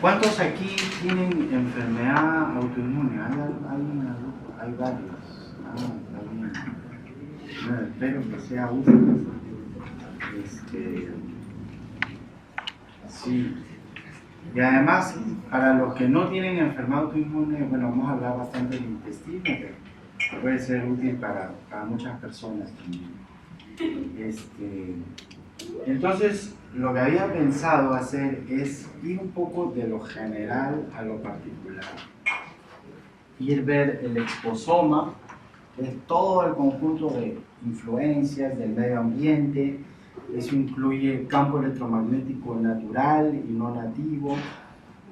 ¿Cuántos aquí tienen enfermedad autoinmune? Hay varios. Está bien. Bueno, espero que sea útil. Sí. Y además, para los que no tienen enfermedad autoinmune, bueno, vamos a hablar bastante del intestino, que puede ser útil para muchas personas también. Entonces, lo que había pensado hacer es ir un poco de lo general a lo particular. Ir ver el exposoma, es todo el conjunto de influencias del medio ambiente. Eso incluye campo electromagnético natural y no nativo,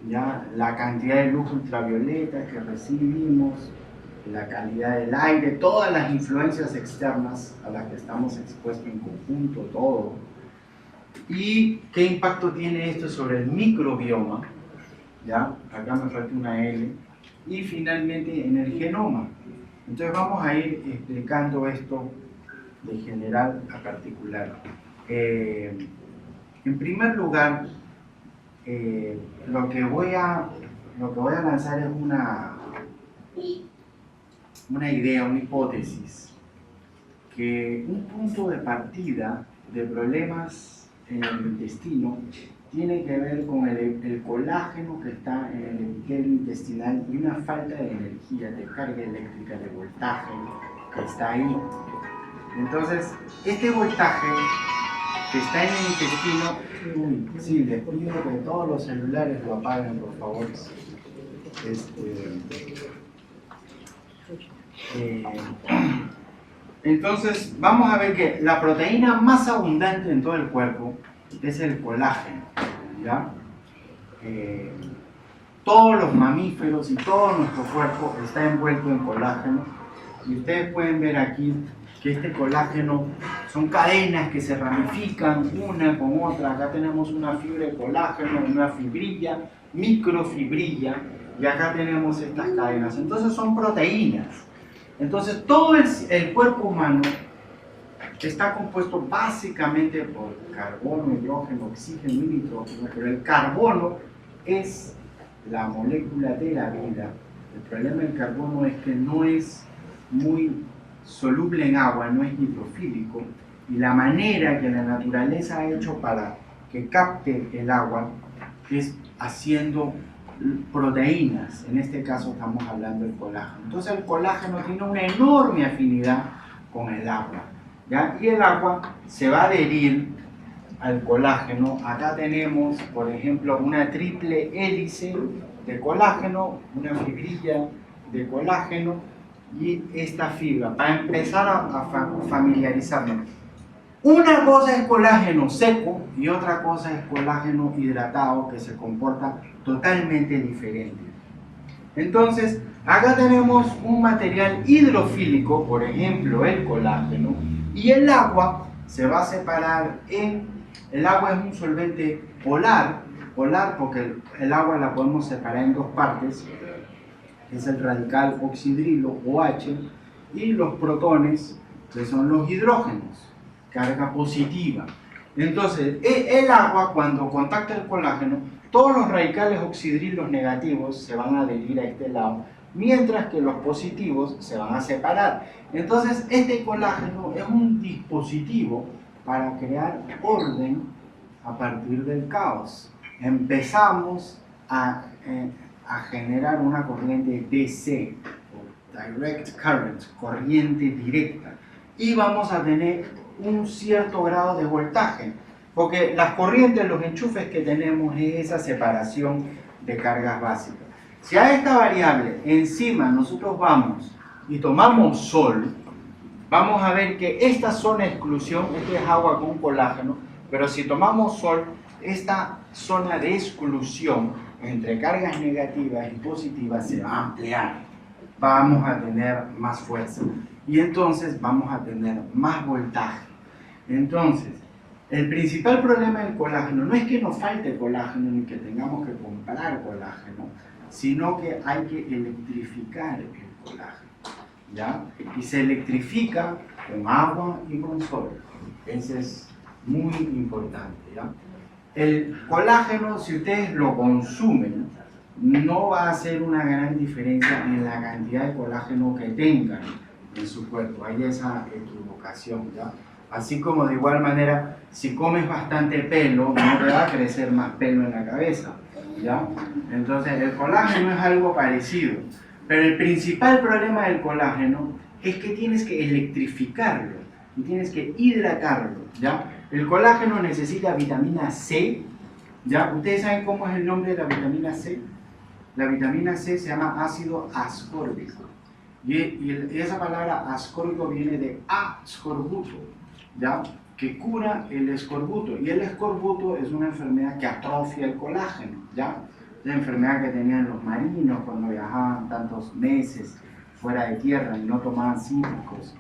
¿ya? La cantidad de luz ultravioleta que recibimos, la calidad del aire, todas las influencias externas a las que estamos expuestos en conjunto, todo. ¿Y qué impacto tiene esto sobre el microbioma? ¿Ya? Acá me falta una L. Y finalmente en el genoma. Entonces vamos a ir explicando esto de general a particular. En primer lugar, lo que voy a lanzar es una idea, una hipótesis, que un punto de partida de problemas en el intestino tiene que ver con el colágeno que está en el epitelio intestinal y una falta de energía, de carga eléctrica, de voltaje que está ahí. Entonces, este voltaje que está en el intestino, sí, les pido que todos los celulares lo apaguen, por favor. Entonces, vamos a ver que la proteína más abundante en todo el cuerpo es el colágeno, ¿ya? Todos los mamíferos y todo nuestro cuerpo está envuelto en colágeno. Y ustedes pueden ver aquí que este colágeno son cadenas que se ramifican una con otra. Acá tenemos una fibra de colágeno, una fibrilla, microfibrilla, y acá tenemos estas cadenas. Entonces son proteínas. Entonces todo el cuerpo humano está compuesto básicamente por carbono, hidrógeno, oxígeno y nitrógeno, pero el carbono es la molécula de la vida. El problema del carbono es que no es muy soluble en agua, no es hidrofílico, y la manera que la naturaleza ha hecho para que capte el agua es haciendo proteínas. En este caso estamos hablando del colágeno. Entonces el colágeno tiene una enorme afinidad con el agua, ¿ya? Y el agua se va a adherir al colágeno. Acá tenemos, por ejemplo, una triple hélice de colágeno, una fibrilla de colágeno y esta fibra, para empezar a familiarizarnos. Una cosa es colágeno seco y otra cosa es colágeno hidratado, que se comporta totalmente diferente. Entonces, acá tenemos un material hidrofílico, por ejemplo el colágeno, y el agua se va a separar en... El agua es un solvente polar porque el agua la podemos separar en dos partes, que es el radical oxidrilo OH, y los protones, que son los hidrógenos, carga positiva. Entonces, el agua, cuando contacta el colágeno, todos los radicales oxidrilos negativos se van a adherir a este lado, mientras que los positivos se van a separar. Entonces, este colágeno es un dispositivo para crear orden a partir del caos. Empezamos a generar una corriente DC, o Direct Current, corriente directa, y vamos a tener un cierto grado de voltaje, porque las corrientes, los enchufes que tenemos es esa separación de cargas básicas. Si a esta variable encima nosotros vamos y tomamos sol, vamos a ver que esta zona de exclusión, esto es agua con colágeno, pero si tomamos sol, esta zona de exclusión entre cargas negativas y positivas se va a ampliar. Vamos a tener más fuerza y entonces vamos a tener más voltaje. Entonces, el principal problema del colágeno no es que nos falte colágeno ni que tengamos que comprar colágeno, sino que hay que electrificar el colágeno, ¿ya? Y se electrifica con agua y con sol. Eso es muy importante, ¿ya? El colágeno, si ustedes lo consumen, no va a hacer una gran diferencia en la cantidad de colágeno que tengan en su cuerpo. Hay esa equivocación, ¿ya? Así como de igual manera, si comes bastante pelo, no te va a crecer más pelo en la cabeza, ¿ya? Entonces, el colágeno es algo parecido. Pero el principal problema del colágeno es que tienes que electrificarlo y tienes que hidratarlo, ¿ya? El colágeno necesita vitamina C, ¿ya? ¿Ustedes saben cómo es el nombre de la vitamina C? La vitamina C se llama ácido ascórbico. Y esa palabra ascórbico viene de ascorbuto, ¿ya? Que cura el escorbuto. Y el escorbuto es una enfermedad que atrofia el colágeno, ¿ya? La enfermedad que tenían los marinos cuando viajaban tantos meses fuera de tierra y no tomaban cítricos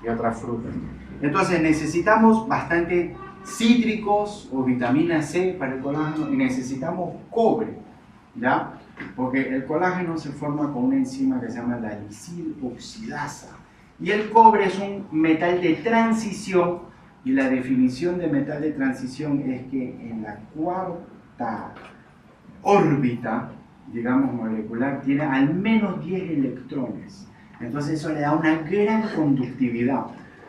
y otras frutas. Entonces necesitamos bastante cítricos o vitamina C para el colágeno y necesitamos cobre, ¿ya? Porque el colágeno se forma con una enzima que se llama la lisiloxidasa. Y el cobre es un metal de transición, y la definición de metal de transición es que en la cuarta órbita, digamos molecular, tiene al menos 10 electrones. Entonces eso le da una gran conductividad.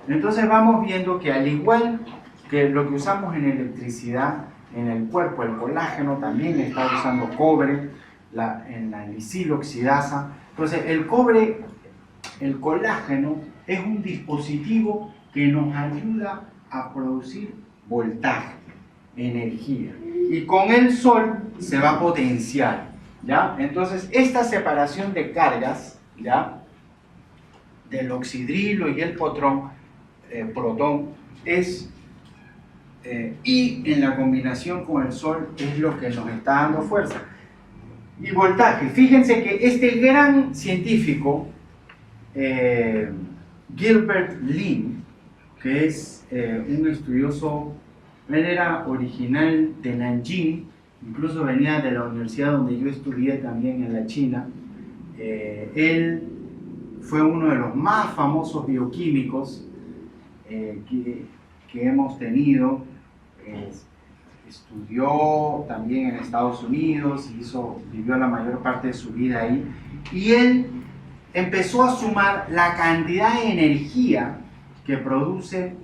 Entonces vamos viendo que al igual que lo que usamos en electricidad, en el cuerpo, el colágeno también está usando cobre, en la lisiloxidasa. Entonces el cobre, el colágeno, es un dispositivo que nos ayuda a producir voltaje, energía. Y con el sol se va a potenciar, ¿ya? Entonces esta separación de cargas, ¿ya? Del oxidrilo y el protón es y en la combinación con el sol es lo que nos está dando fuerza y voltaje. Fíjense que este gran científico Gilbert Lynn, que es un estudioso, él era original de Nanjing, incluso venía de la universidad donde yo estudié también en la China. Él fue uno de los más famosos bioquímicos que hemos tenido. Estudió también en Estados Unidos, vivió la mayor parte de su vida ahí, y él empezó a sumar la cantidad de energía que produce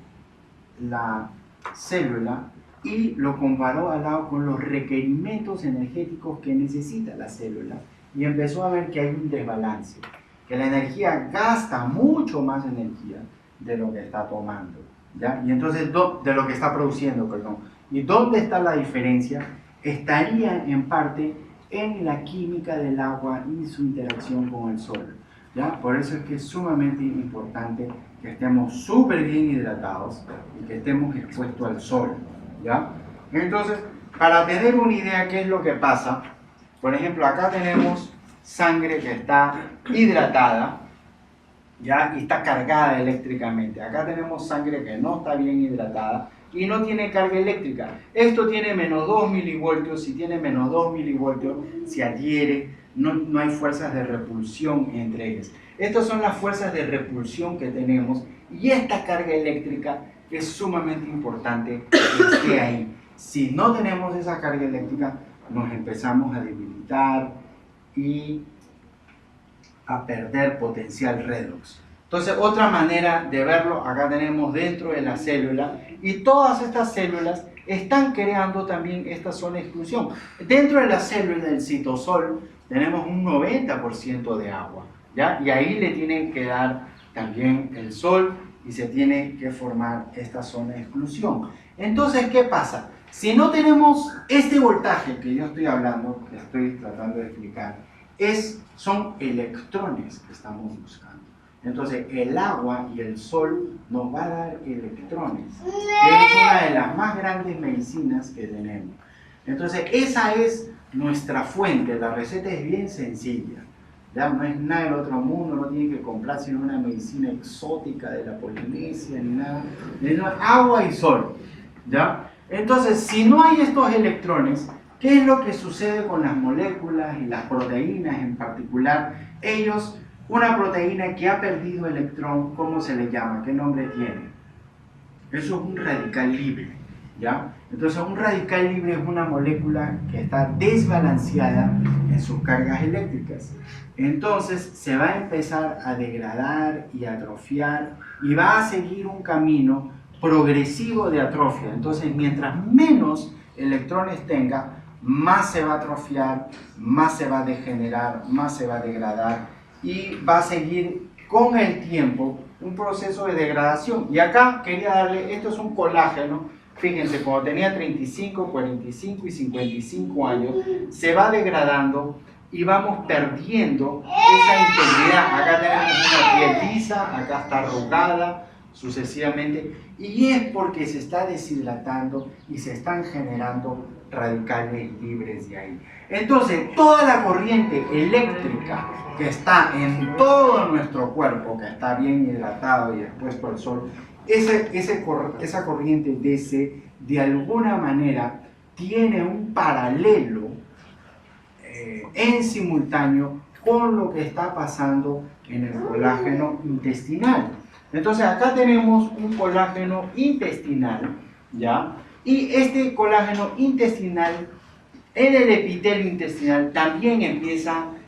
la célula y lo comparó al lado con los requerimientos energéticos que necesita la célula, y empezó a ver que hay un desbalance, que la energía gasta mucho más energía de lo que está tomando, ¿ya? Y entonces, de lo que está produciendo, perdón. ¿Y dónde está la diferencia? Estaría en parte en la química del agua y su interacción con el sol, ¿ya? Por eso es que es sumamente importante que estemos súper bien hidratados y que estemos expuestos al sol, ¿ya? Entonces, para tener una idea qué es lo que pasa, por ejemplo, acá tenemos sangre que está hidratada, ¿ya? Y está cargada eléctricamente. Acá tenemos sangre que no está bien hidratada y no tiene carga eléctrica. Esto tiene menos 2 milivoltios. Si tiene menos 2 milivoltios, se adhiere, no hay fuerzas de repulsión entre ellas. Estas son las fuerzas de repulsión que tenemos, y esta carga eléctrica es sumamente importante que esté ahí. Si no tenemos esa carga eléctrica, nos empezamos a debilitar y a perder potencial redox. Entonces, otra manera de verlo, acá tenemos dentro de la célula, y todas estas células están creando también esta zona de exclusión. Dentro de la célula del citosol tenemos un 90% de agua, ¿ya? Y ahí le tienen que dar también el sol y se tiene que formar esta zona de exclusión. Entonces, ¿qué pasa? Si no tenemos este voltaje que yo estoy hablando, que estoy tratando de explicar, son electrones que estamos buscando. Entonces el agua y el sol nos va a dar electrones, que es una de las más grandes medicinas que tenemos. Entonces esa es nuestra fuente. La receta es bien sencilla, ¿ya? No es nada del otro mundo, no tiene que comprar sino una medicina exótica de la Polinesia ni nada. Es agua y sol, ¿ya? Entonces, si no hay estos electrones, ¿qué es lo que sucede con las moléculas y las proteínas en particular? Una proteína que ha perdido electrón, ¿cómo se le llama? ¿Qué nombre tiene? Eso es un radical libre, ¿ya? Entonces un radical libre es una molécula que está desbalanceada en sus cargas eléctricas. Entonces se va a empezar a degradar y atrofiar y va a seguir un camino progresivo de atrofia. Entonces mientras menos electrones tenga, más se va a atrofiar, más se va a degenerar, más se va a degradar y va a seguir con el tiempo un proceso de degradación. Y acá quería darle, esto es un colágeno, fíjense, cuando tenía 35, 45 y 55 años, se va degradando y vamos perdiendo esa integridad. Acá tenemos una piel lisa, acá está arrugada, sucesivamente, y es porque se está deshidratando y se están generando radicales libres de ahí. Entonces, toda la corriente eléctrica que está en todo nuestro cuerpo, que está bien hidratado y expuesto al sol, esa corriente DC, de alguna manera, tiene un paralelo en simultáneo con lo que está pasando en el colágeno intestinal. Entonces acá tenemos un colágeno intestinal, ¿ya? Y este colágeno intestinal, en el epitelio intestinal, también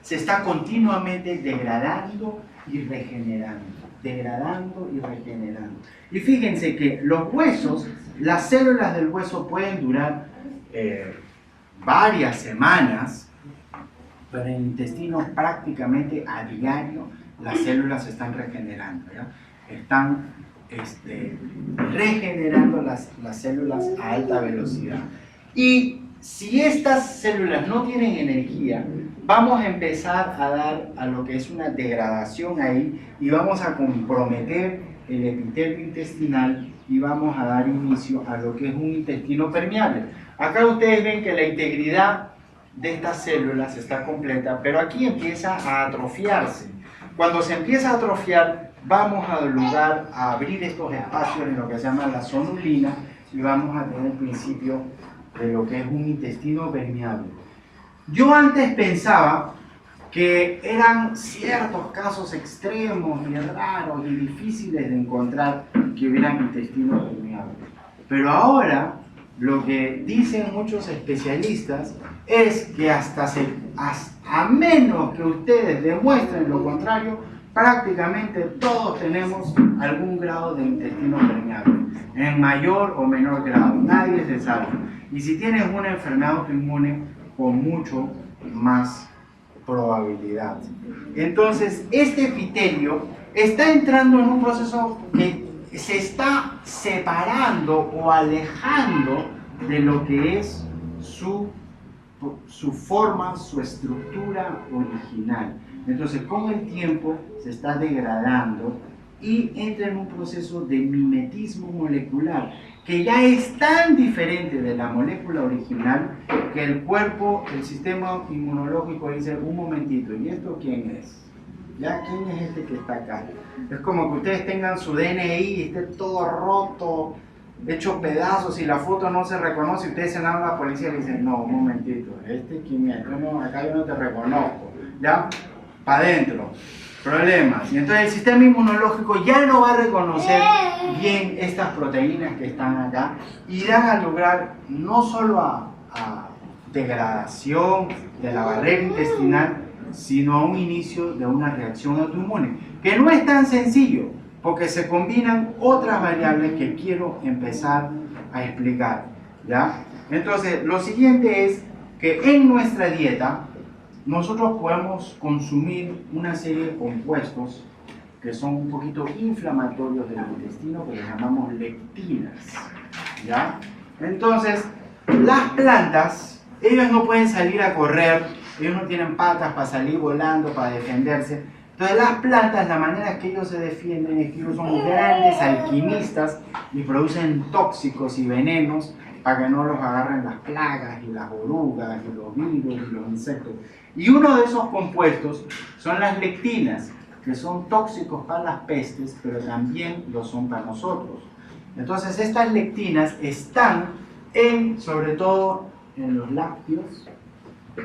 se está continuamente degradando y regenerando, degradando y regenerando. Y fíjense que los huesos, las células del hueso pueden durar varias semanas, pero en el intestino prácticamente a diario las células se están regenerando, ¿ya? Están regenerando las células a alta velocidad. Y si estas células no tienen energía, vamos a empezar a dar a lo que es una degradación ahí y vamos a comprometer el epitelio intestinal y vamos a dar inicio a lo que es un intestino permeable. Acá ustedes ven que la integridad de estas células está completa, pero aquí empieza a atrofiarse. Cuando se empieza a atrofiar, vamos a lugar a abrir estos espacios en lo que se llama la zonulina y vamos a tener el principio de lo que es un intestino permeable. Yo antes pensaba que eran ciertos casos extremos y raros y difíciles de encontrar que hubieran intestino permeable. Pero ahora lo que dicen muchos especialistas es que a menos que ustedes demuestren lo contrario, prácticamente todos tenemos algún grado de intestino permeable, en mayor o menor grado, nadie se salva. Y si tienes una enfermedad autoinmune, con mucho más probabilidad. Entonces, este epitelio está entrando en un proceso que se está separando o alejando de lo que es su forma, su estructura original. Entonces, con el tiempo se está degradando y entra en un proceso de mimetismo molecular que ya es tan diferente de la molécula original que el cuerpo, el sistema inmunológico dice, un momentito, ¿y esto quién es? ¿Ya? ¿Quién es este que está acá? Es como que ustedes tengan su DNI y esté todo roto, hecho pedazos y la foto no se reconoce y ustedes se van a la policía y le dicen, no, un momentito, ¿este quién es? Acá yo no te reconozco, ¿ya? Para adentro, problemas. Y entonces el sistema inmunológico ya no va a reconocer bien estas proteínas que están acá y dan a lograr no solo a degradación de la barrera intestinal, sino a un inicio de una reacción autoinmune, que no es tan sencillo, porque se combinan otras variables que quiero empezar a explicar, ¿ya? Entonces, lo siguiente es que en nuestra dieta nosotros podemos consumir una serie de compuestos que son un poquito inflamatorios del intestino, que les llamamos lectinas, ¿ya? Entonces, las plantas, ellos no pueden salir a correr, ellos no tienen patas para salir volando, para defenderse. Entonces las plantas, la manera que ellos se defienden es que ellos son grandes alquimistas y producen tóxicos y venenos para que no los agarren las plagas y las orugas y los virus y los insectos. Y uno de esos compuestos son las lectinas, que son tóxicos para las pestes, pero también lo son para nosotros. Entonces estas lectinas están sobre todo en los lácteos,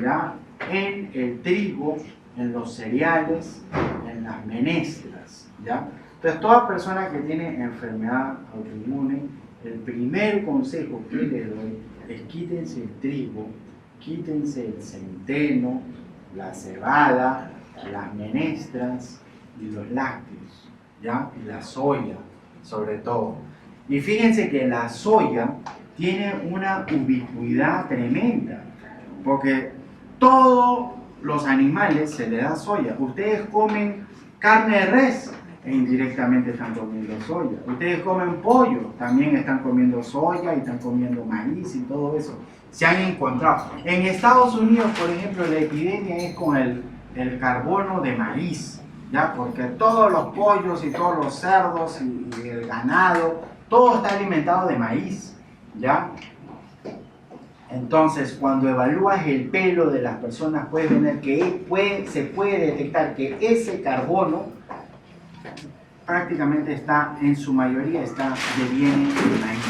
¿ya? En el trigo, en los cereales, en las menestras, ¿ya? Entonces toda persona que tiene enfermedad autoinmune el primer consejo que les doy es quítense el trigo, quítense el centeno, la cebada, las menestras y los lácteos, ¿ya? Y la soya, sobre todo. Y fíjense que la soya tiene una ubicuidad tremenda, porque todos los animales se les da soya. Ustedes comen carne de res e indirectamente están comiendo soya. Ustedes comen pollo, también están comiendo soya y están comiendo maíz y todo eso. Se han encontrado. En Estados Unidos, por ejemplo, la epidemia es con el carbono de maíz, ¿ya? Porque todos los pollos y todos los cerdos y el ganado, todo está alimentado de maíz, ¿ya? Entonces, cuando evalúas el pelo de las personas, puedes ver que se puede detectar que ese carbono prácticamente está, en su mayoría, viene del maíz.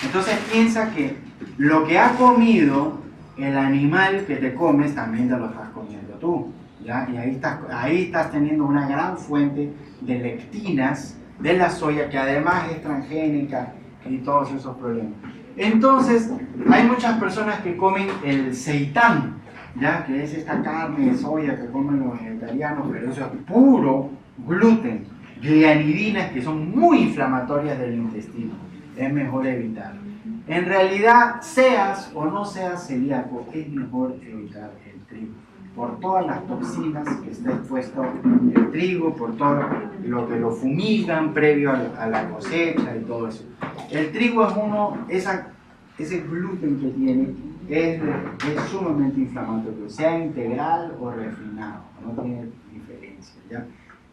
Entonces piensa que lo que ha comido el animal que te comes, también te lo estás comiendo tú, ¿ya? Y ahí estás teniendo una gran fuente de lectinas de la soya, que además es transgénica y todos esos problemas. Entonces, hay muchas personas que comen el seitán, ¿ya? Que es esta carne de soya que comen los vegetarianos, pero eso es puro gluten, glianidinas que son muy inflamatorias del intestino. Es mejor evitar. En realidad, seas o no seas celíaco, es mejor evitar el trigo, por todas las toxinas que está expuesto el trigo, por todo lo que lo fumigan previo a la cosecha y todo eso. El trigo es ese gluten que tiene es sumamente inflamatorio, sea integral o refinado, no tiene diferencia, ¿ya?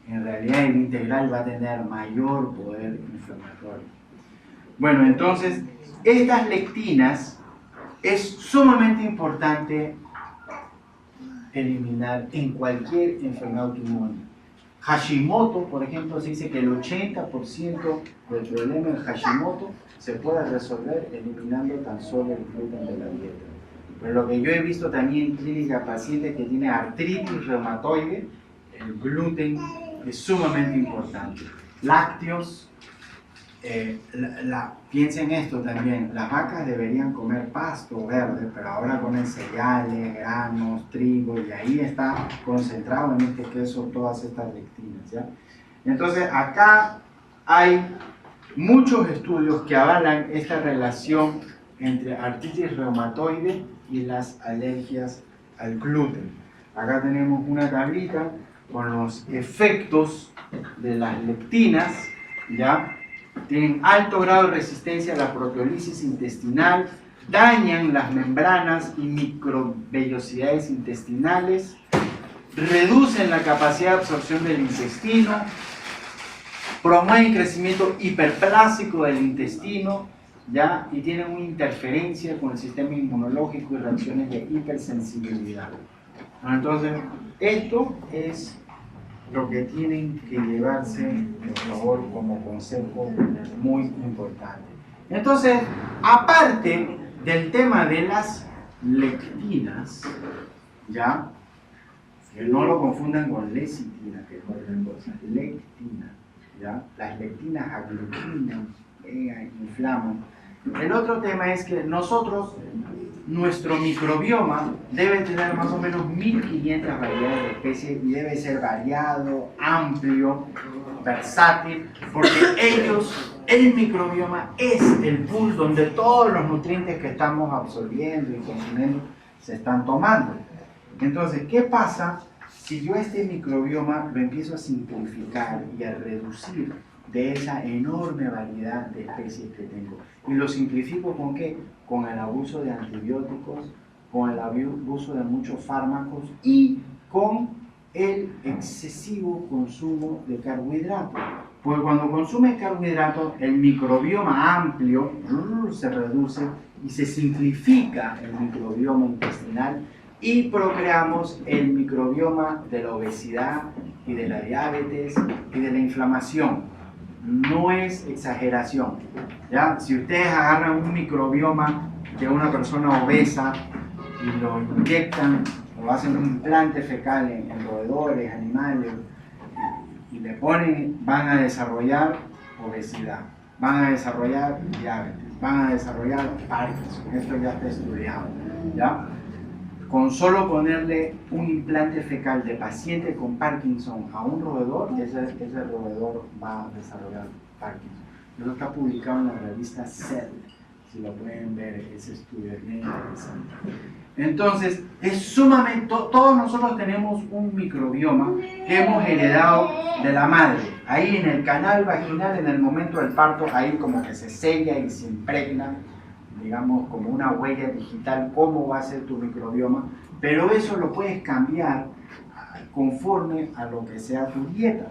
En realidad el integral va a tener mayor poder inflamatorio. Bueno, entonces, estas lectinas es sumamente importante eliminar en cualquier enfermedad autoinmune. Hashimoto, por ejemplo, se dice que el 80% del problema de Hashimoto se puede resolver eliminando tan solo el gluten de la dieta. Pero lo que yo he visto también en clínica, pacientes que tienen artritis reumatoide, el gluten es sumamente importante. Lácteos, piensen esto también, las vacas deberían comer pasto verde, pero ahora comen cereales, granos, trigo, y ahí está concentrado en este queso todas estas lectinas, ¿ya? Entonces acá hay muchos estudios que avalan esta relación entre artritis reumatoide y las alergias al gluten. Acá tenemos una tablita con los efectos de las lectinas, ¿ya? Tienen alto grado de resistencia a la proteólisis intestinal, dañan las membranas y microvellosidades intestinales, reducen la capacidad de absorción del intestino, promueven el crecimiento hiperplásico del intestino, ¿ya? Y tienen una interferencia con el sistema inmunológico y reacciones de hipersensibilidad. Entonces, esto es lo que tienen que llevarse, por favor, como consejo muy importante. Entonces, aparte del tema de las lectinas, ¿ya? Que no lo confundan con lecitina, que es otra cosa, lectina, ¿ya? Las lectinas aglutinan, inflaman. El otro tema es que nuestro microbioma debe tener más o menos 1500 variedades de especies y debe ser variado, amplio, versátil, porque el microbioma es el pool donde todos los nutrientes que estamos absorbiendo y consumiendo se están tomando. Entonces, ¿qué pasa si yo este microbioma lo empiezo a simplificar y a reducir de esa enorme variedad de especies que tengo? ¿Y lo simplifico con qué? Con el abuso de antibióticos, con el abuso de muchos fármacos y con el excesivo consumo de carbohidratos. Porque cuando consumes carbohidratos, el microbioma amplio se reduce y se simplifica el microbioma intestinal y procreamos el microbioma de la obesidad y de la diabetes y de la inflamación. No es exageración, ¿ya? Si ustedes agarran un microbioma de una persona obesa y lo inyectan o hacen un implante fecal en roedores, animales, y le ponen, van a desarrollar obesidad, van a desarrollar diabetes, van a desarrollar Parkinson. Esto ya está estudiado, ¿ya? Con solo ponerle un implante fecal de paciente con Parkinson a un roedor, ese roedor va a desarrollar Parkinson. Eso está publicado en la revista Cell. Si lo pueden ver, ese estudio es bien interesante. Entonces, es sumamente, todos nosotros tenemos un microbioma que hemos heredado de la madre. Ahí en el canal vaginal, en el momento del parto, ahí como que se sella y se impregna, digamos, como una huella digital, cómo va a ser tu microbioma, pero eso lo puedes cambiar conforme a lo que sea tu dieta.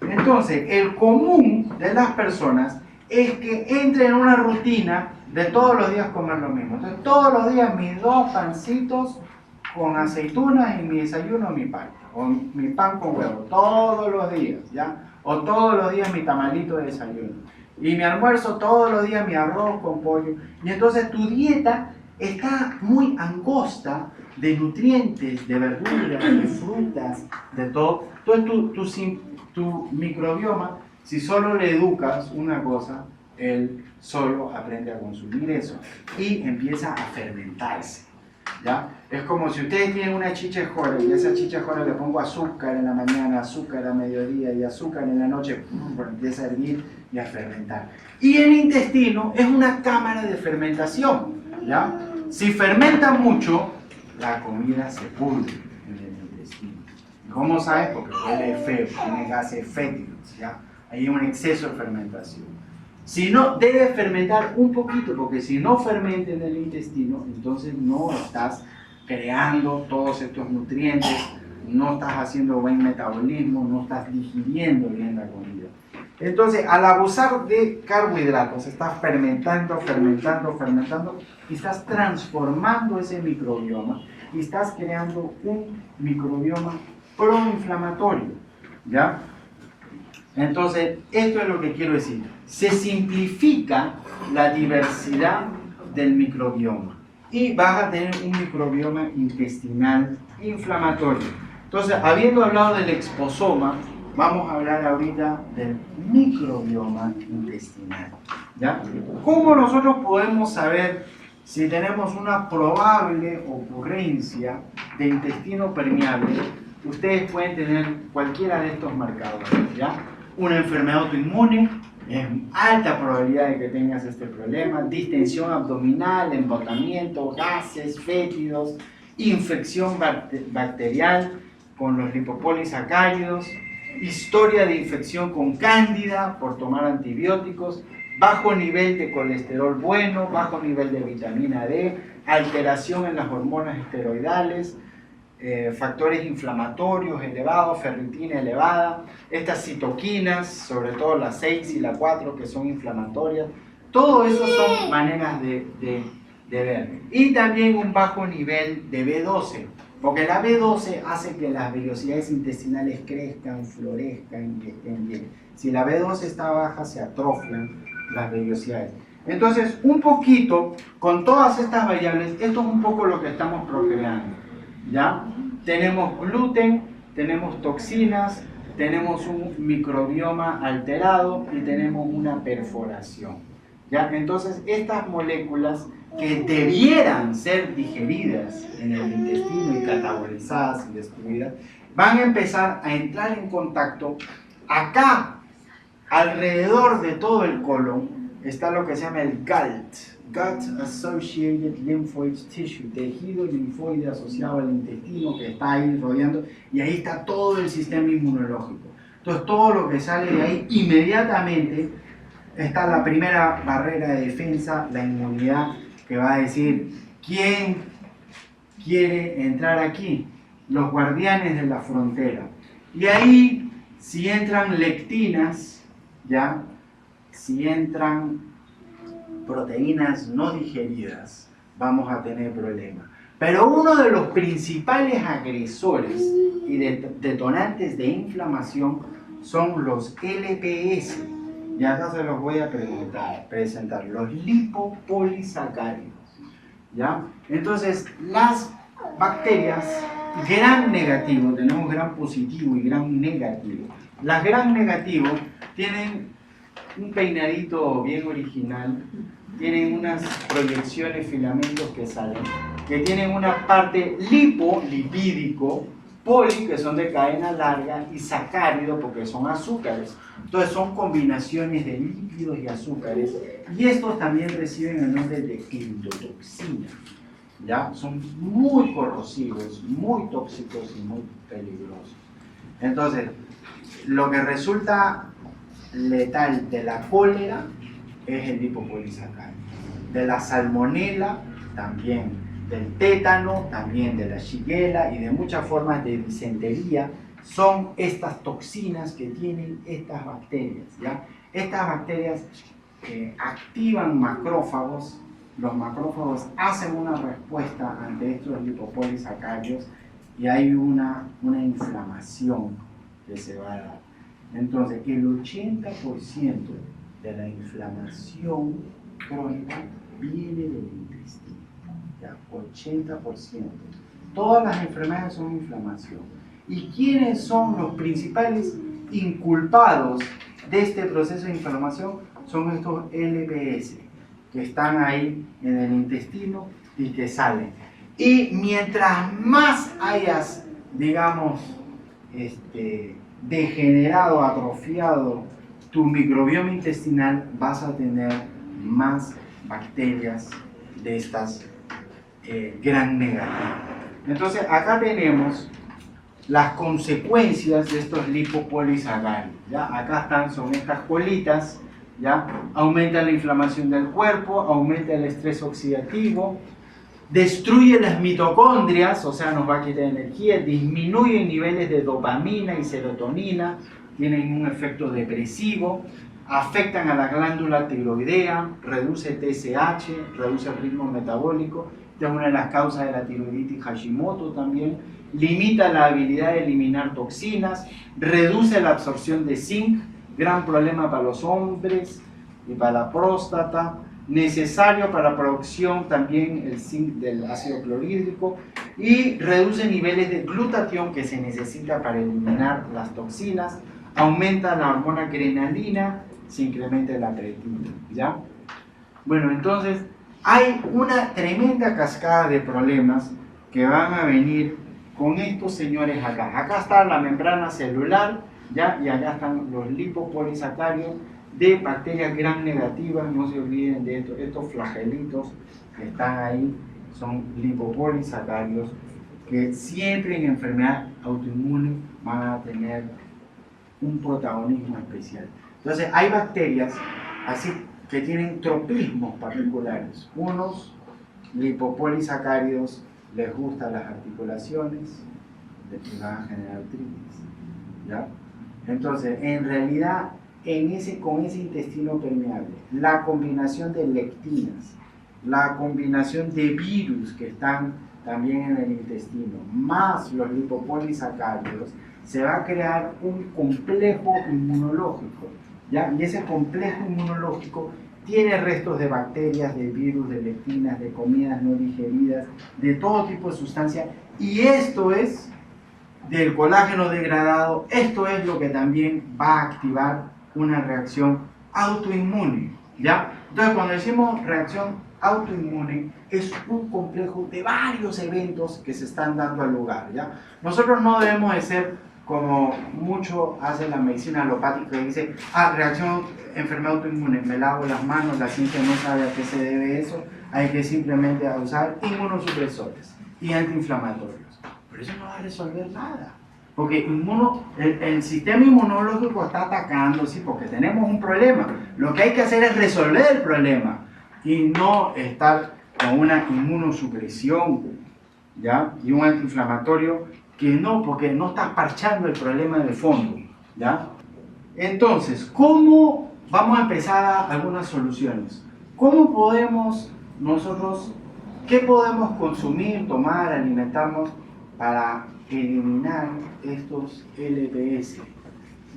Entonces, el común de las personas es que entren en una rutina de todos los días comer lo mismo. Entonces, todos los días mis 2 pancitos con aceitunas y mi desayuno mi pan, o mi pan con huevo, todos los días, ¿ya? O todos los días mi tamalito de desayuno. Y mi almuerzo todos los días mi arroz con pollo. Y entonces tu dieta está muy angosta de nutrientes, de verduras, de frutas, de todo. Entonces tu microbioma, si solo le educas una cosa, él solo aprende a consumir eso y empieza a fermentarse, ¿ya? Es como si ustedes tienen una chichejora y a esa chichejora le pongo azúcar en la mañana, azúcar a mediodía y azúcar en la noche, empieza a hervir y a fermentar. Y el intestino es una cámara de fermentación, ¿ya? Si fermenta mucho, la comida se pudre en el intestino. ¿Cómo sabes? Porque huele feo, tiene gases fétidos, ¿ya? Hay un exceso de fermentación. Si no, debe fermentar un poquito, porque si no fermenta en el intestino, entonces no estás creando todos estos nutrientes, no estás haciendo buen metabolismo, no estás digiriendo bien la comida. Entonces, al abusar de carbohidratos, estás fermentando, y estás transformando ese microbioma, y estás creando un microbioma proinflamatorio, ¿ya? Entonces, esto es lo que quiero decir. Se simplifica la diversidad del microbioma y vas a tener un microbioma intestinal inflamatorio. Entonces, habiendo hablado del exposoma, vamos a hablar ahorita del microbioma intestinal, ¿ya? ¿Cómo nosotros podemos saber si tenemos una probable ocurrencia de intestino permeable? Ustedes pueden tener cualquiera de estos marcadores, ¿ya? Una enfermedad autoinmune, es alta probabilidad de que tengas este problema, distensión abdominal, embotamiento, gases fétidos, infección bacterial con los lipopolisacáridos, historia de infección con cándida por tomar antibióticos, bajo nivel de colesterol bueno, bajo nivel de vitamina D, alteración en las hormonas esteroidales, factores inflamatorios elevados, ferritina elevada, estas citoquinas, sobre todo la 6 y la 4 que son inflamatorias, todo eso son maneras de ver. Y también un bajo nivel de B12, porque la B12 hace que las vellosidades intestinales crezcan, florezcan y estén bien. Si la B12 está baja, se atrofian las vellosidades. Entonces, un poquito, con todas estas variables, esto es un poco lo que estamos procreando, ¿ya? Tenemos gluten, tenemos toxinas, tenemos un microbioma alterado y tenemos una perforación, ¿ya? Entonces, estas moléculas que debieran ser digeridas en el intestino y catabolizadas y destruidas, van a empezar a entrar en contacto acá, alrededor de todo el colon, está lo que se llama el Gut Associated Lymphoid Tissue, tejido linfoide asociado al intestino que está ahí rodeando, y ahí está todo el sistema inmunológico. Entonces todo lo que sale de ahí inmediatamente está la primera barrera de defensa, la inmunidad, que va a decir quién quiere entrar aquí, los guardianes de la frontera. Y ahí, si entran lectinas, ¿ya? Si entran proteínas no digeridas, vamos a tener problemas. Pero uno de los principales agresores y detonantes de inflamación son los LPS. Y acá se los voy a presentar, los lipopolisacáridos, ¿ya? Entonces, las bacterias gram negativo, tenemos gram positivo y gram negativo. Las gram negativo tienen un peinadito bien original, tienen unas proyecciones, filamentos que salen, que tienen una parte lipídico, poli, que son de cadena larga, y sacárido, porque son azúcares. Entonces son combinaciones de lípidos y azúcares, y estos también reciben el nombre de endotoxina. ¿Ya? Son muy corrosivos, muy tóxicos y muy peligrosos. Entonces, lo que resulta letal de la cólera es el lipopolisacárido, de la salmonela también, del tétano también, de la shigella y de muchas formas de disentería son estas toxinas que tienen estas bacterias, ¿ya? Estas bacterias activan macrófagos. Los macrófagos hacen una respuesta ante estos lipopolisacáridos y hay una inflamación que se va a dar. Entonces, el 80% de la inflamación crónica viene del intestino. ¿Ya? 80%. Todas las enfermedades son inflamación. ¿Y quiénes son los principales inculpados de este proceso de inflamación? Son estos LPS, que están ahí en el intestino y que salen. Y mientras más hayas, digamos, degenerado, atrofiado tu microbioma intestinal, vas a tener más bacterias de estas gran negativas. Entonces, acá tenemos las consecuencias de estos lipopolisacáridos. ¿Ya? Acá son estas colitas. ¿Ya? Aumenta la inflamación del cuerpo, aumenta el estrés oxidativo, destruye las mitocondrias, o sea, nos va a quitar energía, disminuye niveles de dopamina y serotonina, tienen un efecto depresivo, afectan a la glándula tiroidea, reduce TSH, reduce el ritmo metabólico, esta es una de las causas de la tiroiditis Hashimoto también, limita la habilidad de eliminar toxinas, reduce la absorción de zinc, gran problema para los hombres y para la próstata, necesario para la producción también el zinc del ácido clorhídrico y reduce niveles de glutatión que se necesita para eliminar las toxinas, aumenta la hormona adrenalina, se incrementa la creatina, ¿ya? Bueno, entonces hay una tremenda cascada de problemas que van a venir con estos señores acá. Acá está la membrana celular, ¿ya? Y acá están los lipopolisacáridos de bacterias gram negativas, no se olviden de esto, estos flagelitos que están ahí son lipopolisacáridos que siempre en enfermedad autoinmune van a tener un protagonismo especial. Entonces hay bacterias así que tienen tropismos particulares. Unos lipopolisacáridos les gustan las articulaciones, les van a generar artritis, ¿ya? Entonces, en realidad, con ese intestino permeable, la combinación de lectinas, la combinación de virus que están también en el intestino, más los lipopolisacáridos, se va a crear un complejo inmunológico, ¿ya? Y ese complejo inmunológico tiene restos de bacterias, de virus, de lectinas, de comidas no digeridas, de todo tipo de sustancias, y esto es del colágeno degradado, esto es lo que también va a activar una reacción autoinmune, ¿ya? Entonces, cuando decimos reacción autoinmune, es un complejo de varios eventos que se están dando al lugar, ¿ya? Nosotros no debemos de ser como mucho hace la medicina alopática que dice, reacción, enfermedad autoinmune, me lavo las manos, la ciencia no sabe a qué se debe eso, hay que simplemente usar inmunosupresores y antiinflamatorios. Pero eso no va a resolver nada, porque el sistema inmunológico está atacando, sí, porque tenemos un problema. Lo que hay que hacer es resolver el problema y no estar con una inmunosupresión, ¿ya? Y un antiinflamatorio que no, porque no estás parchando el problema de fondo, ¿ya? Entonces, ¿cómo vamos a empezar algunas soluciones? ¿Cómo podemos nosotros, qué podemos consumir, tomar, alimentarnos para eliminar estos LPS,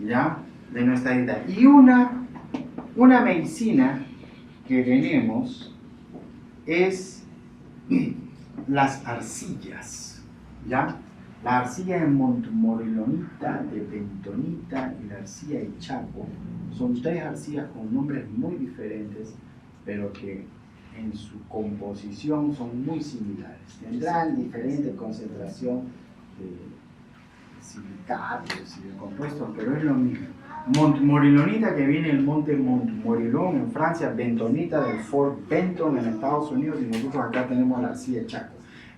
¿ya? De nuestra dieta? Y una medicina que tenemos es las arcillas, ¿ya? La arcilla de montmorillonita, de bentonita y la arcilla de Chaco son tres arcillas con nombres muy diferentes, pero que en su composición son muy similares. Tendrán diferente concentración de silicatos y de compuestos, pero es lo mismo. Montmorillonita, que viene del monte Montmorillon en Francia, bentonita del Fort Benton en Estados Unidos, y nosotros acá tenemos la arcilla de Chaco.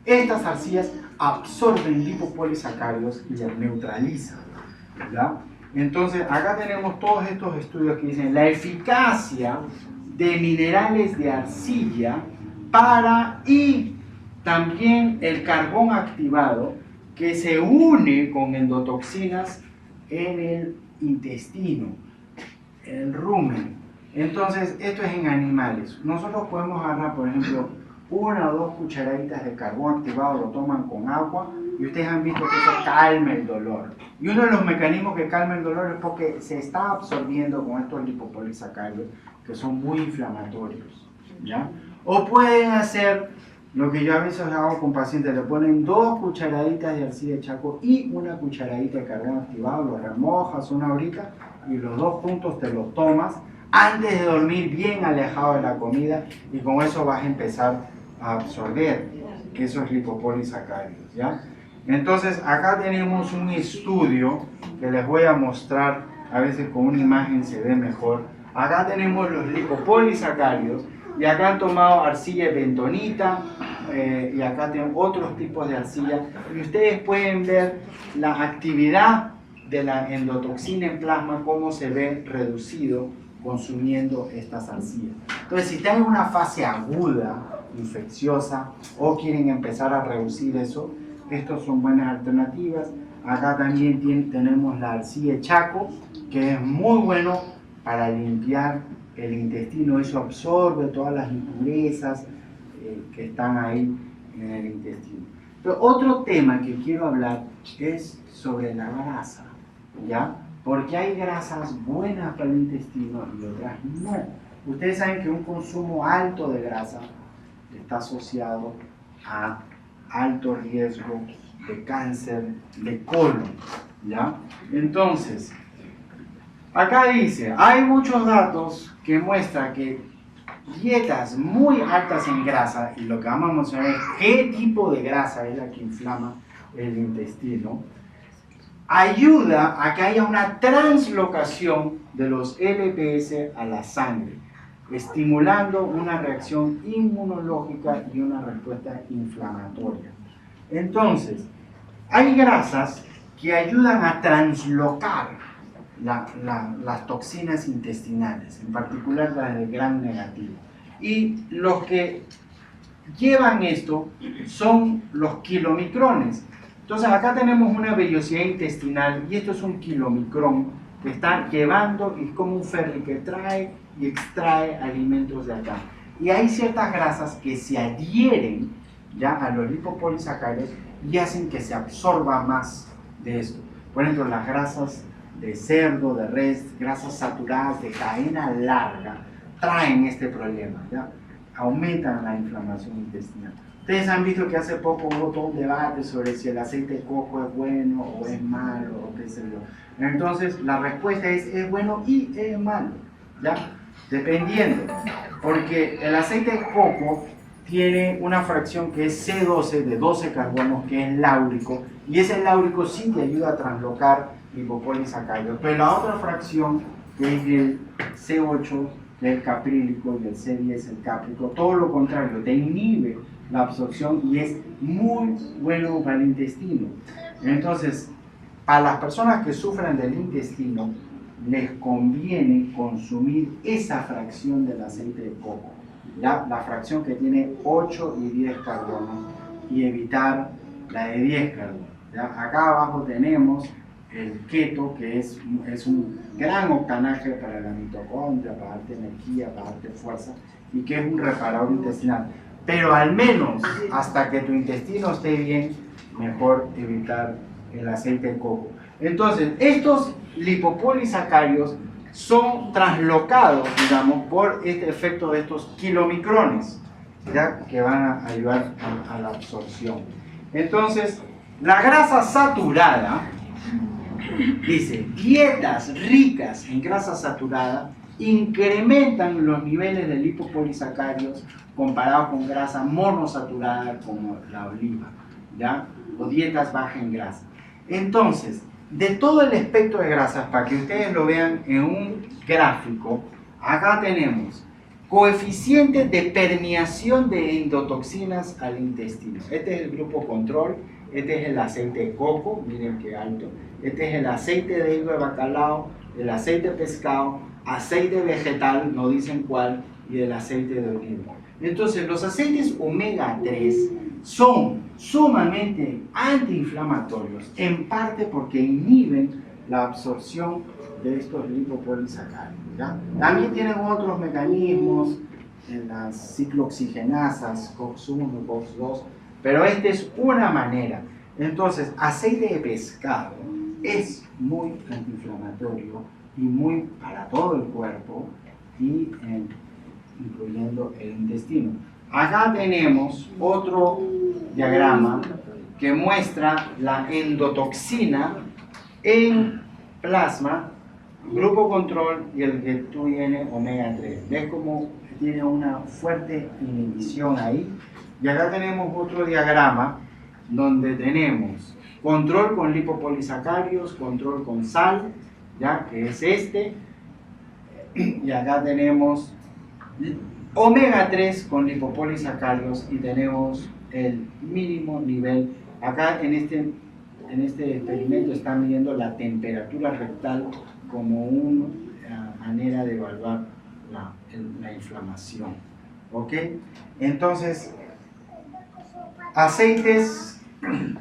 Estas arcillas absorben lipopolisacáridos y los neutralizan, ¿ya? Entonces, acá tenemos todos estos estudios que dicen la eficacia de minerales de arcilla para, y también el carbón activado que se une con endotoxinas en el intestino, en el rumen. Entonces, esto es en animales. Nosotros podemos agarrar, por ejemplo, 1 o 2 cucharaditas de carbón activado, lo toman con agua, y ustedes han visto que eso calma el dolor. Y uno de los mecanismos que calma el dolor es porque se está absorbiendo con estos lipopolisacáridos que son muy inflamatorios, ¿ya? O pueden hacer lo que yo a veces hago con pacientes: le ponen 2 cucharaditas de arcilla de Chaco y 1 cucharadita de carbón activado, lo remojas 1 horita y los 2 juntos te los tomas antes de dormir, bien alejado de la comida, y con eso vas a empezar a absorber esos lipopolisacáridos, ¿ya? Entonces, acá tenemos un estudio que les voy a mostrar, a veces con una imagen se ve mejor. Acá tenemos los lipopolisacáridos, y acá han tomado arcilla de bentonita, y acá tenemos otros tipos de arcilla, y ustedes pueden ver la actividad de la endotoxina en plasma, cómo se ve reducido consumiendo estas arcillas. Entonces, si están en una fase aguda, infecciosa, o quieren empezar a reducir eso, estos son buenas alternativas. Acá también tenemos la arcilla de Chaco, que es muy bueno para limpiar el intestino. Eso absorbe todas las impurezas que están ahí en el intestino. Pero otro tema que quiero hablar es sobre la grasa, ¿ya? Porque hay grasas buenas para el intestino y otras no. Ustedes saben que un consumo alto de grasa está asociado a alto riesgo de cáncer de colon, ¿ya? Entonces, acá dice, hay muchos datos que muestran que dietas muy altas en grasa, y lo que vamos a mostrar es qué tipo de grasa es la que inflama el intestino, ayuda a que haya una translocación de los LPS a la sangre, estimulando una reacción inmunológica y una respuesta inflamatoria. Entonces, hay grasas que ayudan a translocar las toxinas intestinales, en particular las del gram negativo. Y los que llevan esto son los kilomicrones. Entonces acá tenemos una vellosidad intestinal, y esto es un kilomicrón que está llevando, y es como un ferry que trae y extrae alimentos de acá. Y hay ciertas grasas que se adhieren ya a los lipopolisacáridos y hacen que se absorba más de esto. Por ejemplo, las grasas de cerdo, de res, grasas saturadas de cadena larga, traen este problema, ¿ya? Aumentan la inflamación intestinal. Ustedes han visto que hace poco hubo todo un debate sobre si el aceite de coco es bueno o es malo, o qué sé yo. Entonces, la respuesta es bueno y es malo, ¿ya? Dependiendo, porque el aceite de coco tiene una fracción que es C12 de 12 carbonos, que es láurico, y ese láurico sí te ayuda a translocar lipopolisacáridos. Pero la otra fracción, que es el C8, el caprílico, y el C10, el cáprico, todo lo contrario, te inhibe la absorción y es muy bueno para el intestino. Entonces, a las personas que sufren del intestino, les conviene consumir esa fracción del aceite de coco, la fracción que tiene 8 y 10 carbonos, y evitar la de 10 carbonos. ¿Ya? Acá abajo tenemos el keto, que es un gran octanaje para la mitocondria, para darte energía, para darte fuerza, y que es un reparador intestinal. Pero al menos hasta que tu intestino esté bien, mejor evitar el aceite de coco. Entonces, estos lipopolisacáridos son traslocados, digamos, por este efecto de estos kilomicrones, ¿ya? Que van a ayudar a la absorción. Entonces, La grasa saturada, dice, dietas ricas en grasa saturada incrementan los niveles de lipopolisacáridos comparados con grasa monosaturada como la oliva, ¿ya? O dietas bajas en grasa. Entonces, de todo el espectro de grasas, para que ustedes lo vean en un gráfico, acá tenemos coeficientes de permeación de endotoxinas al intestino. Este es el grupo control, este es el aceite de coco, miren qué alto, este es el aceite de hilo de bacalao, el aceite de pescado, aceite vegetal, no dicen cuál, y el aceite de oliva. Entonces, los aceites omega 3 son sumamente antiinflamatorios, en parte porque inhiben la absorción de estos lipopolisacáridos, ¿ya? También tienen otros mecanismos en las ciclooxigenasas, COX-1, COX-2, pero esta es una manera. Entonces, aceite de pescado es muy antiinflamatorio y muy para todo el cuerpo, y incluyendo el intestino. Acá tenemos otro diagrama que muestra la endotoxina en plasma, grupo control y el que tiene omega 3. ¿Ves cómo tiene una fuerte inhibición ahí? Y acá tenemos otro diagrama donde tenemos control con lipopolisacáridos, control con sal, ya que es este, y acá tenemos omega 3 con lipopolisacáridos y tenemos el mínimo nivel. Acá en este experimento están midiendo la temperatura rectal como una manera de evaluar la inflamación. ¿Ok? Entonces, aceites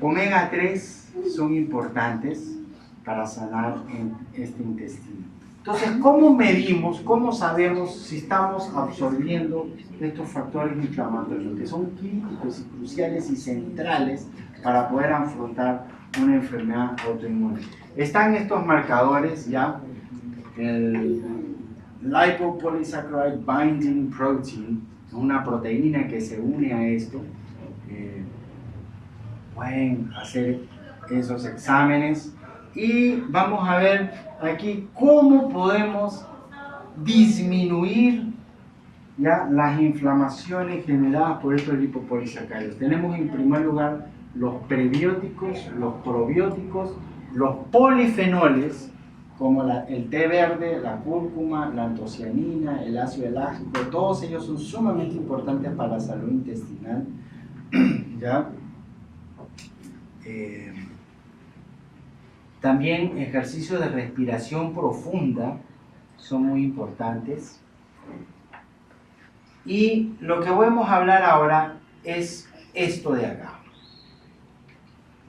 omega 3 son importantes para sanar en este intestino. Entonces, ¿cómo medimos, cómo sabemos si estamos absorbiendo estos factores inflamatorios que son críticos y cruciales y centrales para poder afrontar una enfermedad autoinmune? Están estos marcadores ya, el lipopolysaccharide binding protein, una proteína que se une a esto. Pueden hacer esos exámenes y vamos a ver aquí cómo podemos disminuir ya las inflamaciones generadas por estos lipopolisacáridos. Tenemos en primer lugar los prebióticos, los probióticos, los polifenoles como el té verde, la cúrcuma, la antocianina, el ácido elágico. Todos ellos son sumamente importantes para la salud intestinal, ¿ya? También ejercicios de respiración profunda son muy importantes. Y lo que vamos a hablar ahora es esto de acá.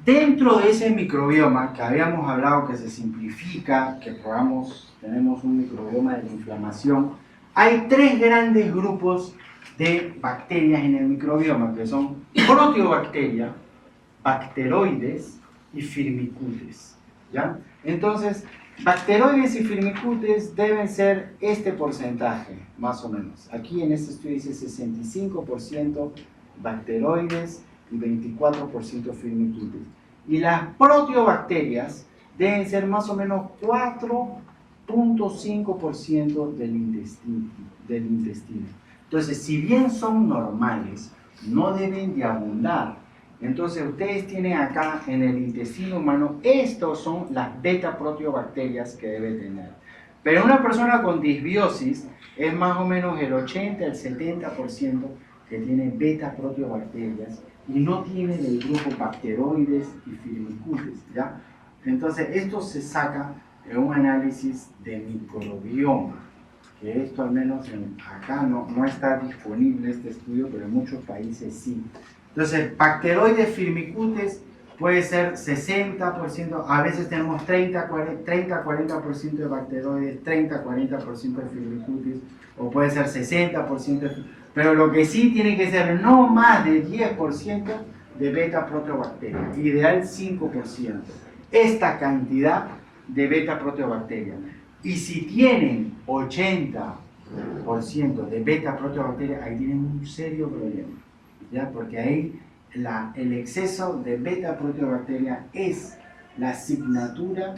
Dentro de ese microbioma que habíamos hablado que se simplifica, que tenemos un microbioma de la inflamación, hay tres grandes grupos de bacterias en el microbioma, que son proteobacteria, bacteroides y firmicutes, ¿ya? Entonces, bacteroides y firmicutes deben ser este porcentaje, más o menos. Aquí en este estudio dice 65% bacteroides y 24% firmicutes. Y las proteobacterias deben ser más o menos 4.5% del intestino. Entonces, si bien son normales, no deben de abundar. Entonces, ustedes tienen acá en el intestino humano, estos son las beta-proteobacterias que debe tener. Pero una persona con disbiosis es más o menos el 80 al 70% que tiene beta-proteobacterias y no tiene del grupo bacteroides y firmicutes, ¿ya? Entonces, esto se saca en un análisis de microbioma, que esto al menos acá no está disponible este estudio, pero en muchos países sí. Entonces, bacteroides firmicutes puede ser 60%, a veces tenemos 30-40% de bacteroides, 30-40% de firmicutes, o puede ser 60%, pero lo que sí tiene que ser no más de 10% de beta-proteobacterias, ideal 5%. Esta cantidad de beta-proteobacterias. Y si tienen 80% de beta-proteobacterias, ahí tienen un serio problema, ¿ya? Porque ahí el exceso de beta-proteobacteria es la asignatura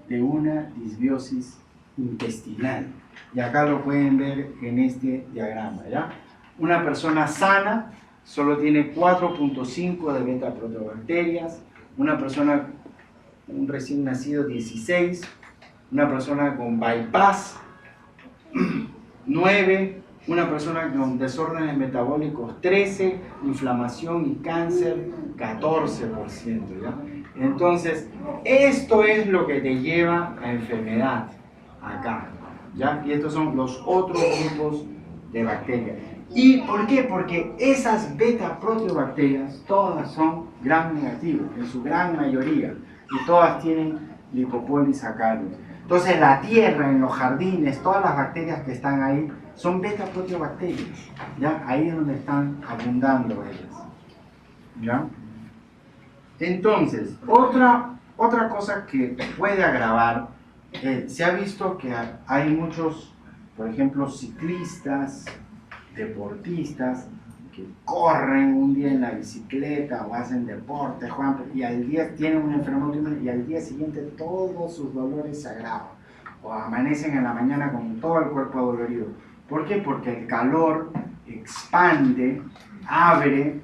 de una disbiosis intestinal. Y acá lo pueden ver en este diagrama, ¿ya? Una persona sana solo tiene 4.5 de beta-proteobacterias, una persona, un recién nacido, 16, una persona con bypass, 9, una persona con desórdenes metabólicos, 13, inflamación y cáncer, 14%, ¿ya? Entonces, esto es lo que te lleva a enfermedad acá, ¿ya? Y estos son los otros grupos de bacterias. ¿Y por qué? Porque esas beta-proteobacterias todas son gram negativas, en su gran mayoría, y todas tienen lipopolisacáridos. Entonces la tierra, en los jardines, todas las bacterias que están ahí son beta-proteobacterias, ¿ya? Ahí es donde están abundando ellas, ¿ya? Entonces, otra cosa que puede agravar, se ha visto que hay muchos, por ejemplo, ciclistas, deportistas, que corren un día en la bicicleta o hacen deporte, juegan, y al día tienen una enfermedad y al día siguiente todos sus dolores se agravan, o amanecen en la mañana con todo el cuerpo dolorido. ¿Por qué? Porque el calor expande, abre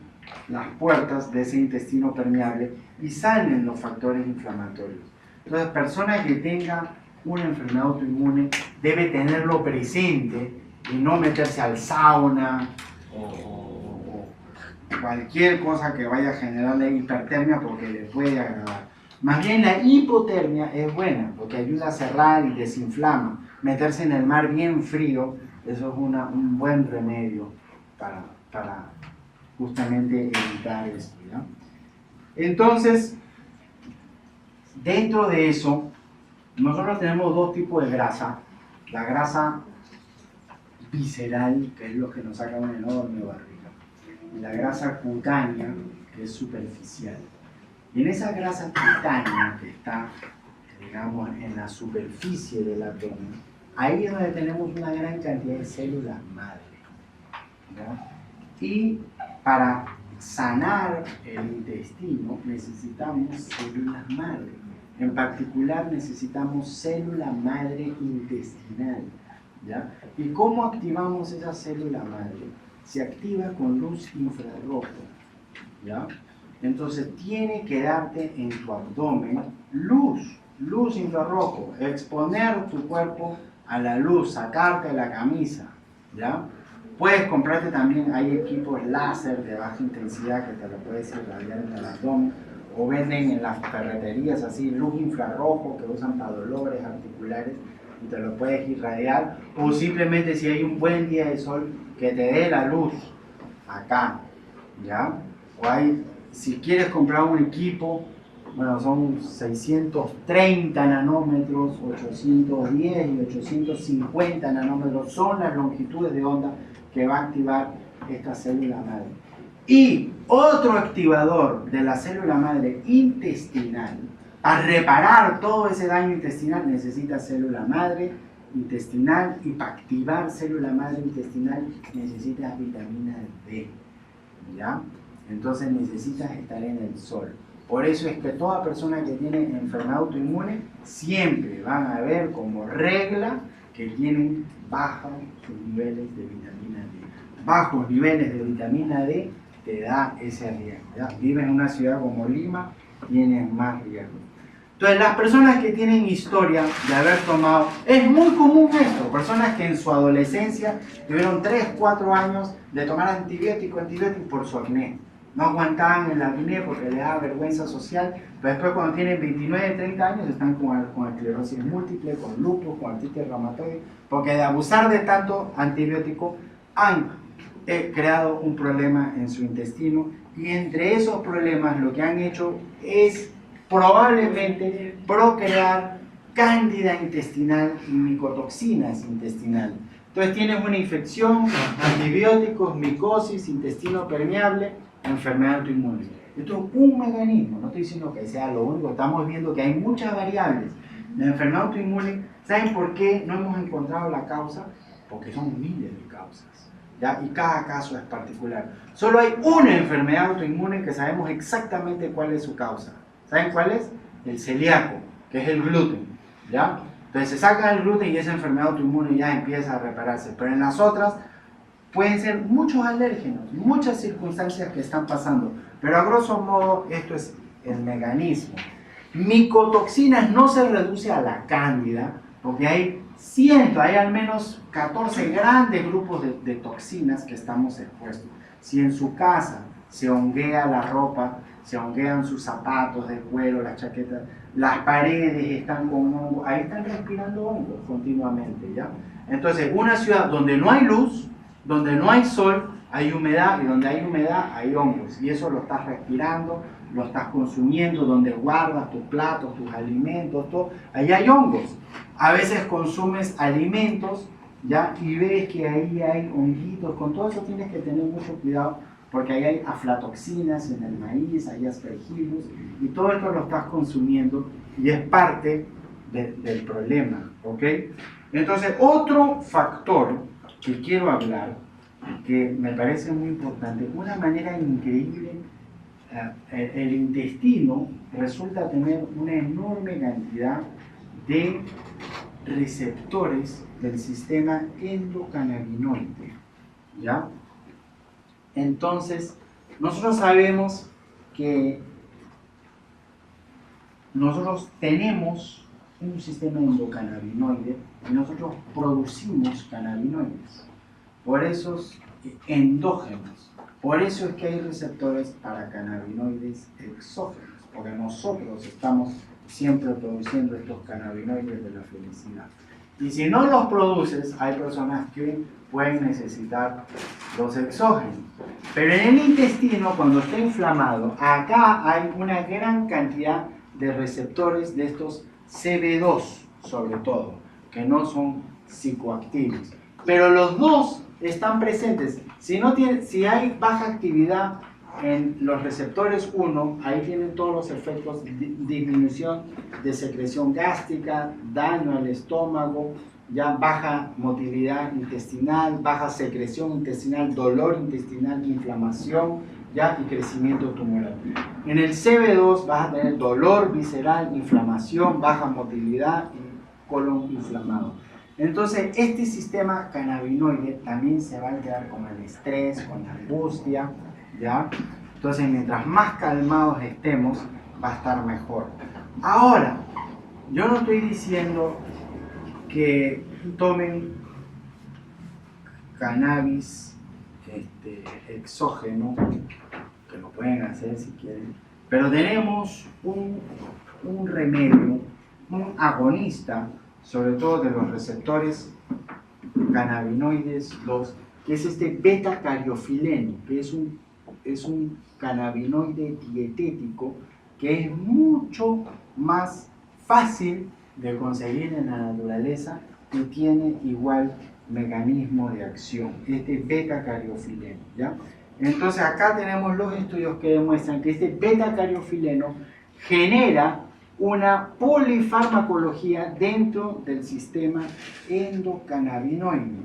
las puertas de ese intestino permeable y salen los factores inflamatorios. Entonces, persona que tenga una enfermedad autoinmune debe tenerlo presente y no meterse al sauna o cualquier cosa que vaya a generarle hipertermia porque le puede agravar. Más bien la hipotermia es buena porque ayuda a cerrar y desinflama. Meterse en el mar bien frío, eso es un buen remedio para justamente evitar esto, ¿ya? Entonces, dentro de eso, nosotros tenemos dos tipos de grasa. La grasa visceral, que es lo que nos saca una enorme barriga, y la grasa cutánea, que es superficial. Y en esa grasa cutánea que está, digamos, en la superficie del abdomen, ahí es donde tenemos una gran cantidad de células madre, ¿ya? Y para sanar el intestino necesitamos células madre. En particular necesitamos célula madre intestinal, ¿ya? ¿Y cómo activamos esa célula madre? Se activa con luz infrarroja, ¿ya? Entonces tiene que darte en tu abdomen luz infrarrojo, exponer tu cuerpo a la luz, sacarte la camisa, ¿ya? Puedes comprarte también, hay equipos láser de baja intensidad que te lo puedes irradiar en el abdomen, o venden en las ferreterías así, luz infrarrojo que usan para dolores articulares y te lo puedes irradiar, o simplemente si hay un buen día de sol que te dé la luz acá, ¿ya? O hay, si quieres comprar un equipo, bueno, son 630 nanómetros, 810 y 850 nanómetros, son las longitudes de onda que va a activar esta célula madre. Y otro activador de la célula madre intestinal, para reparar todo ese daño intestinal, necesita célula madre intestinal, y para activar célula madre intestinal necesitas vitamina D, ¿ya? Entonces necesitas estar en el sol. Por eso es que toda persona que tiene enfermedad autoinmune siempre van a ver como regla que tienen bajos sus niveles de vitamina D. Bajos niveles de vitamina D te da ese riesgo, ¿ya? Vives en una ciudad como Lima, tienes más riesgo. Entonces, las personas que tienen historia de haber tomado, es muy común esto, personas que en su adolescencia tuvieron 3, 4 años de tomar antibiótico por su acné. No aguantaban el acné porque les daba vergüenza social, pero después cuando tienen 29, 30 años están con esclerosis múltiple, con lupus, con artritis reumatoide, porque de abusar de tanto antibiótico han creado un problema en su intestino, y entre esos problemas lo que han hecho es probablemente procrear cándida intestinal y micotoxinas intestinales. Entonces tienes una infección, antibióticos, micosis, intestino permeable, enfermedad autoinmune. Esto es un mecanismo, no estoy diciendo que sea lo único, estamos viendo que hay muchas variables. La enfermedad autoinmune, ¿saben por qué no hemos encontrado la causa? Porque son miles de causas. ¿ya? Y cada caso es particular. Solo hay una enfermedad autoinmune que sabemos exactamente cuál es su causa. ¿Saben cuál es? El celíaco, que es el gluten, ¿ya? Entonces se saca el gluten y esa enfermedad autoinmune ya empieza a repararse. Pero en las otras pueden ser muchos alérgenos, muchas circunstancias que están pasando. Pero a grosso modo esto es el mecanismo. Micotoxinas no se reduce a la cándida, porque hay al menos 14 grandes grupos de toxinas que estamos expuestos. Si en su casa se honguea la ropa, se honguean sus zapatos de cuero, las chaquetas, las paredes están con hongo, ahí están respirando hongos continuamente, ¿ya? Entonces, una ciudad donde no hay luz, donde no hay sol, hay humedad, y donde hay humedad hay hongos, y eso lo estás respirando, lo estás consumiendo, donde guardas tus platos, tus alimentos, todo, ahí hay hongos. A veces consumes alimentos, ¿ya? Y ves que ahí hay honguitos, con todo eso tienes que tener mucho cuidado, porque ahí hay aflatoxinas en el maíz, hay aspergillus, y todo esto lo estás consumiendo, y es parte del problema, ¿ok? Entonces, otro factor que quiero hablar, que me parece muy importante, una manera increíble, el intestino resulta tener una enorme cantidad de receptores del sistema endocannabinoide, ¿ya? Entonces, nosotros sabemos que nosotros tenemos un sistema endocannabinoide y nosotros producimos cannabinoides, por esos endógenos. Por eso es que hay receptores para cannabinoides exógenos, porque nosotros estamos siempre produciendo estos cannabinoides de la felicidad. Y si no los produces, hay personas que pueden necesitar los exógenos. Pero en el intestino, cuando está inflamado, acá hay una gran cantidad de receptores de estos CB2, sobre todo, que no son psicoactivos. Pero los dos están presentes. Si hay baja actividad en los receptores 1, ahí tienen todos los efectos: disminución de secreción gástrica, daño al estómago, ya baja motilidad intestinal, baja secreción intestinal, dolor intestinal, inflamación, ya, y crecimiento tumoral. En el CB2 vas a tener dolor visceral, inflamación, baja motilidad y colon inflamado. Entonces, este sistema cannabinoide también se va a quedar con el estrés, con la angustia, ¿ya? Entonces, mientras más calmados estemos, va a estar mejor. Ahora, yo no estoy diciendo que tomen cannabis exógeno, que lo pueden hacer si quieren, pero tenemos un remedio, un agonista, sobre todo de los receptores cannabinoides 2, que es este beta-cariofileno, que es un cannabinoide dietético que es mucho más fácil de conseguir en la naturaleza y tiene igual mecanismo de acción, este beta-cariofileno, ¿ya? Entonces acá tenemos los estudios que demuestran que este beta-cariofileno genera una polifarmacología dentro del sistema endocannabinoide,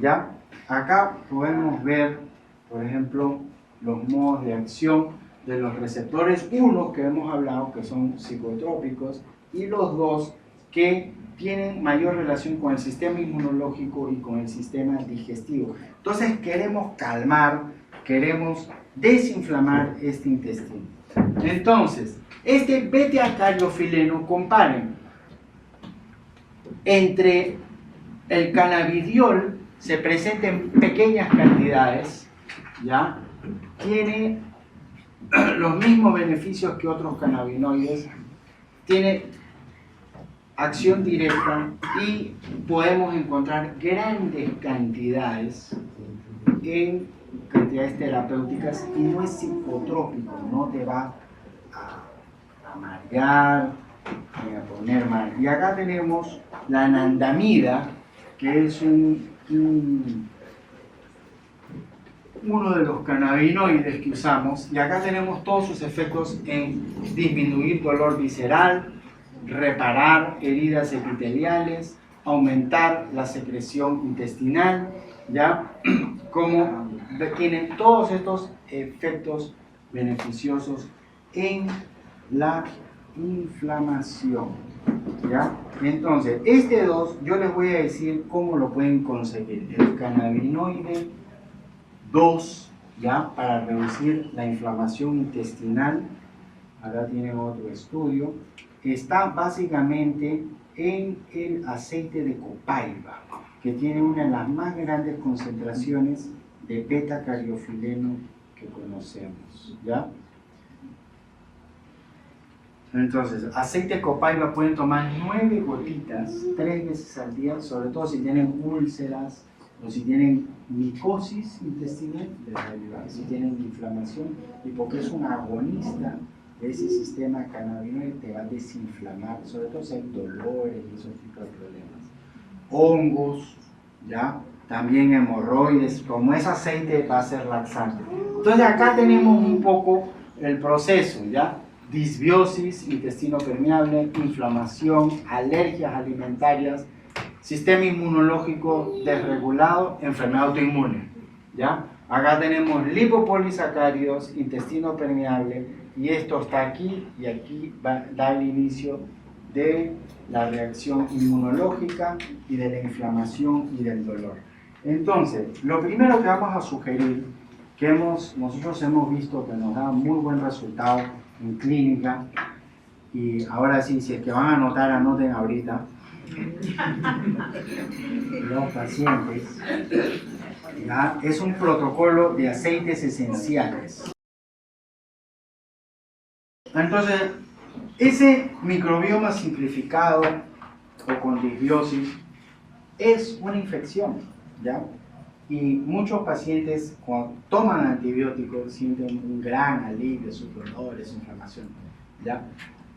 ¿ya? Acá podemos ver, por ejemplo, los modos de acción de los receptores 1 que hemos hablado, que son psicotrópicos, y los 2 que tienen mayor relación con el sistema inmunológico y con el sistema digestivo. Entonces queremos calmar, queremos desinflamar este intestino. Entonces, este beta-cariofileno, comparen, entre el cannabidiol se presenta en pequeñas cantidades, ¿ya? Tiene los mismos beneficios que otros cannabinoides, tiene acción directa y podemos encontrar grandes cantidades en cantidades terapéuticas y no es psicotrópico, no te va a marear ni a poner mal. Y acá tenemos la anandamida, que es uno de los cannabinoides que usamos, y acá tenemos todos sus efectos en disminuir dolor visceral, reparar heridas epiteliales, aumentar la secreción intestinal, ¿ya? Como tienen todos estos efectos beneficiosos en la inflamación, ¿ya? Entonces, este 2, yo les voy a decir cómo lo pueden conseguir. El cannabinoide 2, ¿ya? Para reducir la inflamación intestinal. Acá tienen otro estudio. Está básicamente en el aceite de copaiba, que tiene una de las más grandes concentraciones de beta-cariofileno que conocemos, ¿ya? Entonces, aceite de copaiba pueden tomar 9 gotitas 3 veces al día, sobre todo si tienen úlceras o si tienen micosis intestinal, les va a ayudar. Si tienen inflamación, y porque es un agonista de ese sistema cannabinoide, te va a desinflamar, sobre todo si hay dolores y esos tipos de problemas. Hongos, ¿ya? También hemorroides, como es aceite va a ser laxante. Entonces acá tenemos un poco el proceso, ¿ya? Disbiosis, intestino permeable, inflamación, alergias alimentarias, sistema inmunológico desregulado, enfermedad autoinmune, ¿ya? Acá tenemos lipopolisacáridos, intestino permeable, y esto está aquí, y aquí da el inicio de la reacción inmunológica y de la inflamación y del dolor. Entonces, lo primero que vamos a sugerir, que nosotros hemos visto que nos da muy buen resultado en clínica, y ahora sí, si es que van a anotar, anoten ahorita, los pacientes, ¿ya? Es un protocolo de aceites esenciales. Entonces, ese microbioma simplificado o con disbiosis es una infección, ¿ya? Y muchos pacientes cuando toman antibióticos sienten un gran alivio, sus dolores, su inflamación, ¿ya?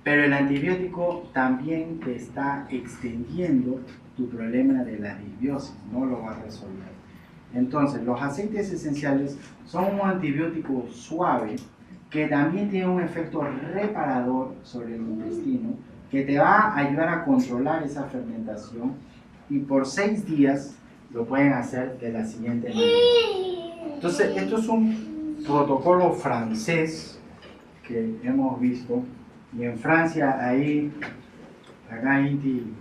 Pero el antibiótico también te está extendiendo tu problema de la disbiosis, no lo va a resolver. Entonces, los aceites esenciales son un antibiótico suave que también tiene un efecto reparador sobre el intestino, que te va a ayudar a controlar esa fermentación, y por 6 días lo pueden hacer de la siguiente manera. Entonces, esto es un protocolo francés que hemos visto, y en Francia, acá Inti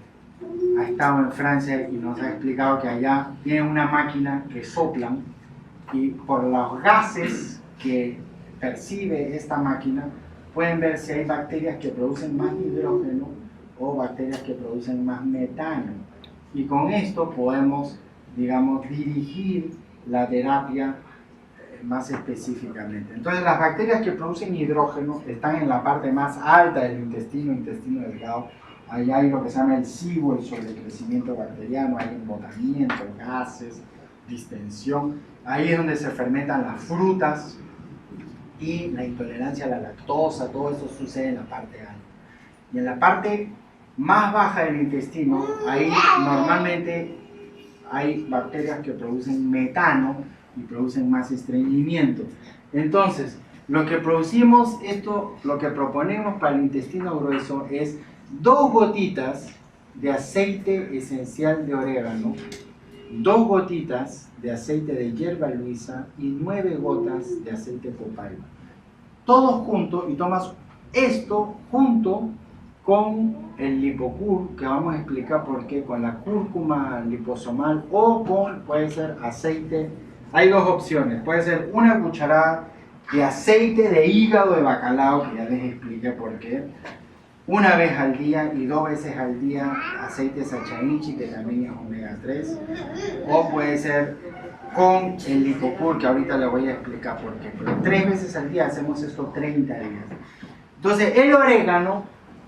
ha estado en Francia y nos ha explicado que allá tienen una máquina que soplan, y por los gases que percibe esta máquina pueden ver si hay bacterias que producen más hidrógeno o bacterias que producen más metano, y con esto podemos, digamos, dirigir la terapia más específicamente. Entonces, las bacterias que producen hidrógeno están en la parte más alta del intestino delgado. Ahí hay lo que se llama el SIBO, el sobrecrecimiento bacteriano, hay embotamiento, gases, distensión. Ahí es donde se fermentan las frutas, y la intolerancia a la lactosa, todo eso sucede en la parte alta. Y en la parte más baja del intestino, ahí normalmente hay bacterias que producen metano y producen más estreñimiento. Entonces, lo que producimos, lo que proponemos para el intestino grueso es 2 gotitas de aceite esencial de orégano, 2 gotitas de aceite de hierba luisa y 9 gotas de aceite de copaiba. Todos juntos, y tomas esto junto con el Lipocur, que vamos a explicar por qué, con la cúrcuma liposomal, o puede ser aceite. Hay 2 opciones, puede ser una cucharada de aceite de hígado de bacalao, que ya les expliqué por qué, una vez al día, y 2 veces al día aceite sachaichi, que también es omega 3, o puede ser con el Lipocur, que ahorita les voy a explicar por qué, pero 3 veces al día hacemos esto 30 días. Entonces, el orégano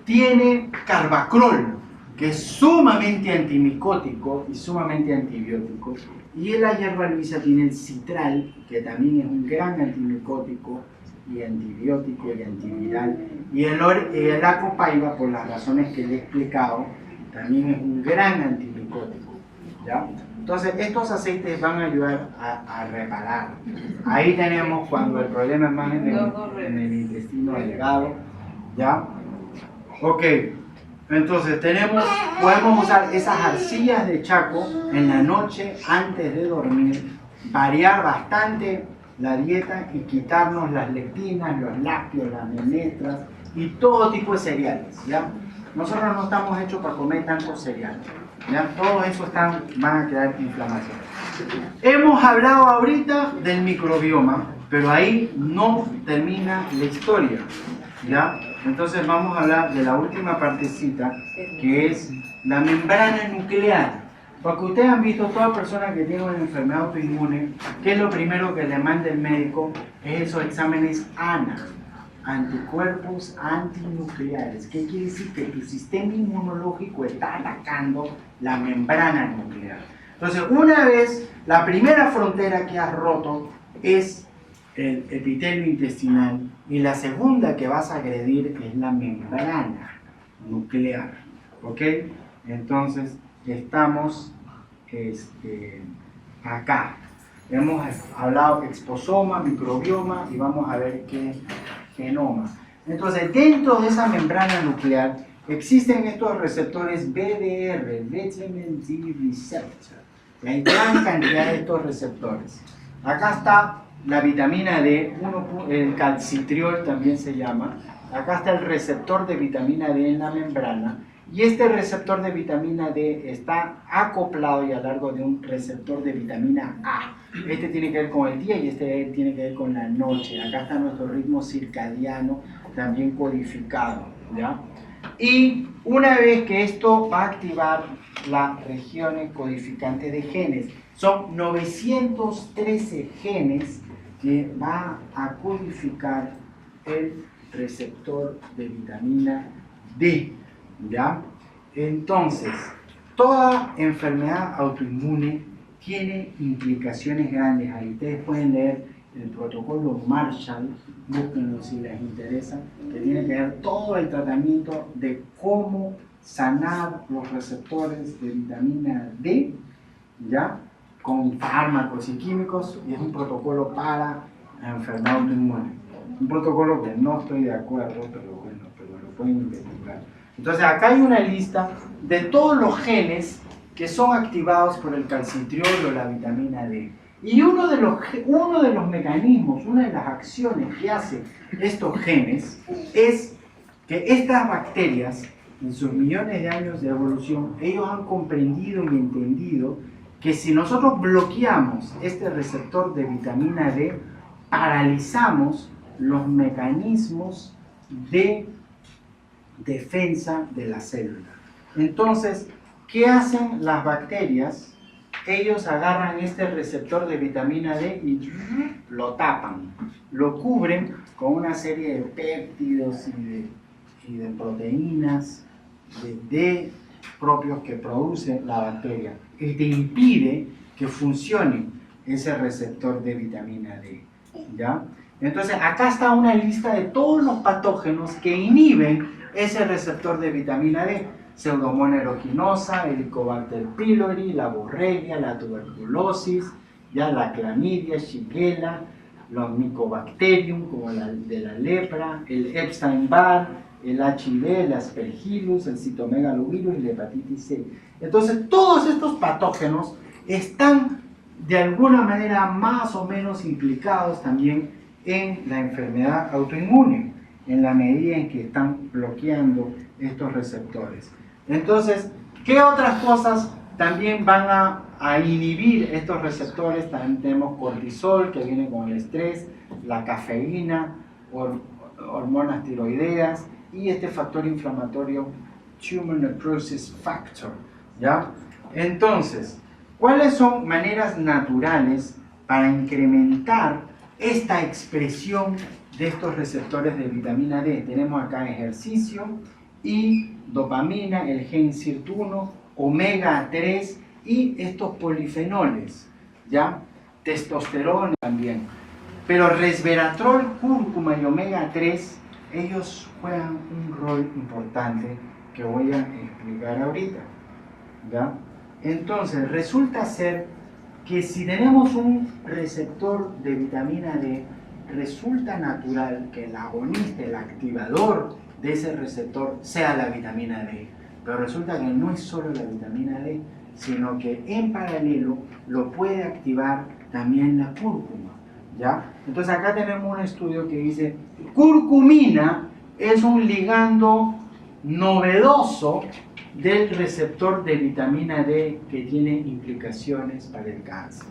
tiene carbacrol, que es sumamente antimicótico y sumamente antibiótico, y la hierba luisa tiene el citral, que también es un gran antimicótico y antibiótico y antiviral, y la copaiba, por las razones que le he explicado, también es un gran antimicótico, ¿ya? Entonces, estos aceites van a ayudar a reparar. Ahí tenemos cuando el problema es más en el intestino delgado, ¿ya? Ok, Entonces podemos usar esas arcillas de Chaco en la noche antes de dormir, variar bastante la dieta y quitarnos las lectinas, los lácteos, las menestras y todo tipo de cereales, ¿ya? Nosotros no estamos hechos para comer tantos cereales, ¿ya? Todos esos van a crear inflamación. Hemos hablado ahorita del microbioma, pero ahí no termina la historia, ¿ya? Entonces vamos a hablar de la última partecita, que es la membrana nuclear. Porque ustedes han visto, toda persona que tiene una enfermedad autoinmune, ¿qué es lo primero que le manda el médico? Es esos exámenes ANA, anticuerpos antinucleares. ¿Qué quiere decir? Que tu sistema inmunológico está atacando la membrana nuclear. Entonces, una vez, la primera frontera que has roto es el epitelio intestinal, y la segunda que vas a agredir es la membrana nuclear, ¿ok? Entonces estamos acá. Hemos hablado de exposoma, microbioma y vamos a ver qué es genoma. Entonces, dentro de esa membrana nuclear existen estos receptores BDR, Vitamin D Receptor. Hay gran cantidad de estos receptores. Acá está la vitamina D, el calcitriol también se llama. Acá está el receptor de vitamina D en la membrana, y este receptor de vitamina D está acoplado y a lo largo de un receptor de vitamina A. Este tiene que ver con el día y este tiene que ver con la noche. Acá está nuestro ritmo circadiano también codificado, ¿ya? Y una vez que esto va a activar las regiones codificantes de genes, son 913 genes que va a codificar el receptor de vitamina D, ¿ya? Entonces, toda enfermedad autoinmune tiene implicaciones grandes. Ahí ustedes pueden leer el protocolo Marshall, búsquenlo si les interesa, que tiene que ver todo el tratamiento de cómo sanar los receptores de vitamina D, ¿ya? Con fármacos y químicos, y es un protocolo para la enfermedad autoinmune. Un protocolo que no estoy de acuerdo, pero bueno, pero lo pueden investigar. Entonces acá hay una lista de todos los genes que son activados por el calcitriol o la vitamina D. Y uno de los mecanismos, una de las acciones que hacen estos genes es que estas bacterias, en sus millones de años de evolución, ellos han comprendido y entendido que si nosotros bloqueamos este receptor de vitamina D, paralizamos los mecanismos de defensa de la célula. Entonces, ¿qué hacen las bacterias? Ellos agarran este receptor de vitamina D y lo tapan, lo cubren con una serie de péptidos y de proteínas de D propios que produce la bacteria, y te impide que funcione ese receptor de vitamina D, ¿ya? Entonces acá está una lista de todos los patógenos que inhiben ese receptor de vitamina D: Pseudomonas aeruginosa, Helicobacter pylori, la borrelia, la tuberculosis, ya la clamidia, Shigella, los Mycobacterium como la de la lepra, el Epstein-Barr, el HIV, el Aspergillus, el citomegalovirus y la hepatitis C. Entonces todos estos patógenos están de alguna manera más o menos implicados también en la enfermedad autoinmune, en la medida en que están bloqueando estos receptores. Entonces, ¿qué otras cosas también van a inhibir estos receptores? También tenemos cortisol, que viene con el estrés, la cafeína, hormonas tiroideas y este factor inflamatorio, Tumor Necrosis Factor, ¿ya? Entonces, ¿cuáles son maneras naturales para incrementar esta expresión de estos receptores de vitamina D? Tenemos acá ejercicio y dopamina, el gen SIRT1, omega 3 y estos polifenoles, ¿ya? Testosterona también. Pero resveratrol, cúrcuma y omega 3, ellos juegan un rol importante que voy a explicar ahorita, ¿ya? Entonces, resulta ser que si tenemos un receptor de vitamina D, resulta natural que el agonista, el activador de ese receptor sea la vitamina D. Pero resulta que no es solo la vitamina D, sino que en paralelo lo puede activar también la cúrcuma, ¿ya? Entonces acá tenemos un estudio que dice, curcumina es un ligando novedoso del receptor de vitamina D que tiene implicaciones para el cáncer.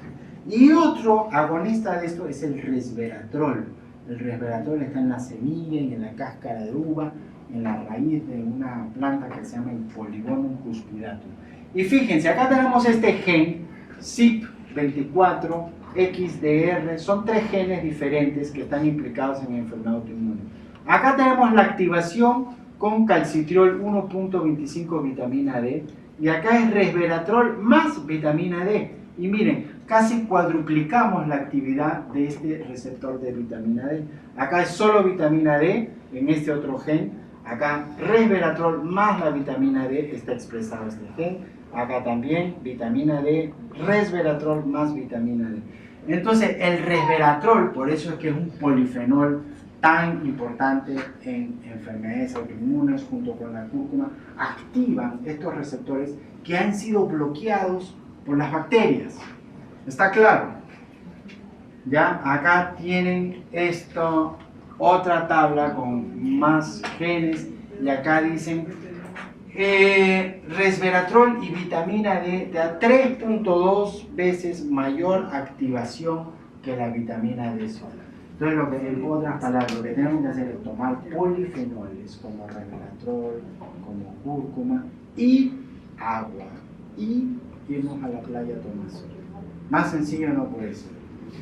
Y otro agonista de esto es el resveratrol. El resveratrol está en la semilla y en la cáscara de uva, en la raíz de una planta que se llama el Polygonum cuspidatum. Y fíjense, acá tenemos este gen, CYP24XDR, son 3 genes diferentes que están implicados en la enfermedad autoinmune. Acá tenemos la activación con calcitriol 1.25 vitamina D, y acá es resveratrol más vitamina D. Y miren, casi cuadruplicamos la actividad de este receptor de vitamina D. Acá es solo vitamina D en este otro gen. Acá resveratrol más la vitamina D está expresado este gen. Acá también vitamina D, resveratrol más vitamina D. Entonces el resveratrol, por eso es que es un polifenol tan importante en enfermedades autoinmunes, junto con la cúrcuma, activan estos receptores que han sido bloqueados por las bacterias. ¿Está claro? Ya, acá tienen esto, otra tabla con más genes, y acá dicen resveratrol y vitamina D da 3.2 veces mayor activación que la vitamina D sola. Entonces, en otras palabras, lo que tenemos que hacer es tomar polifenoles como resveratrol, como cúrcuma y agua, y irnos a la playa a tomar sol. Más sencillo no puede ser,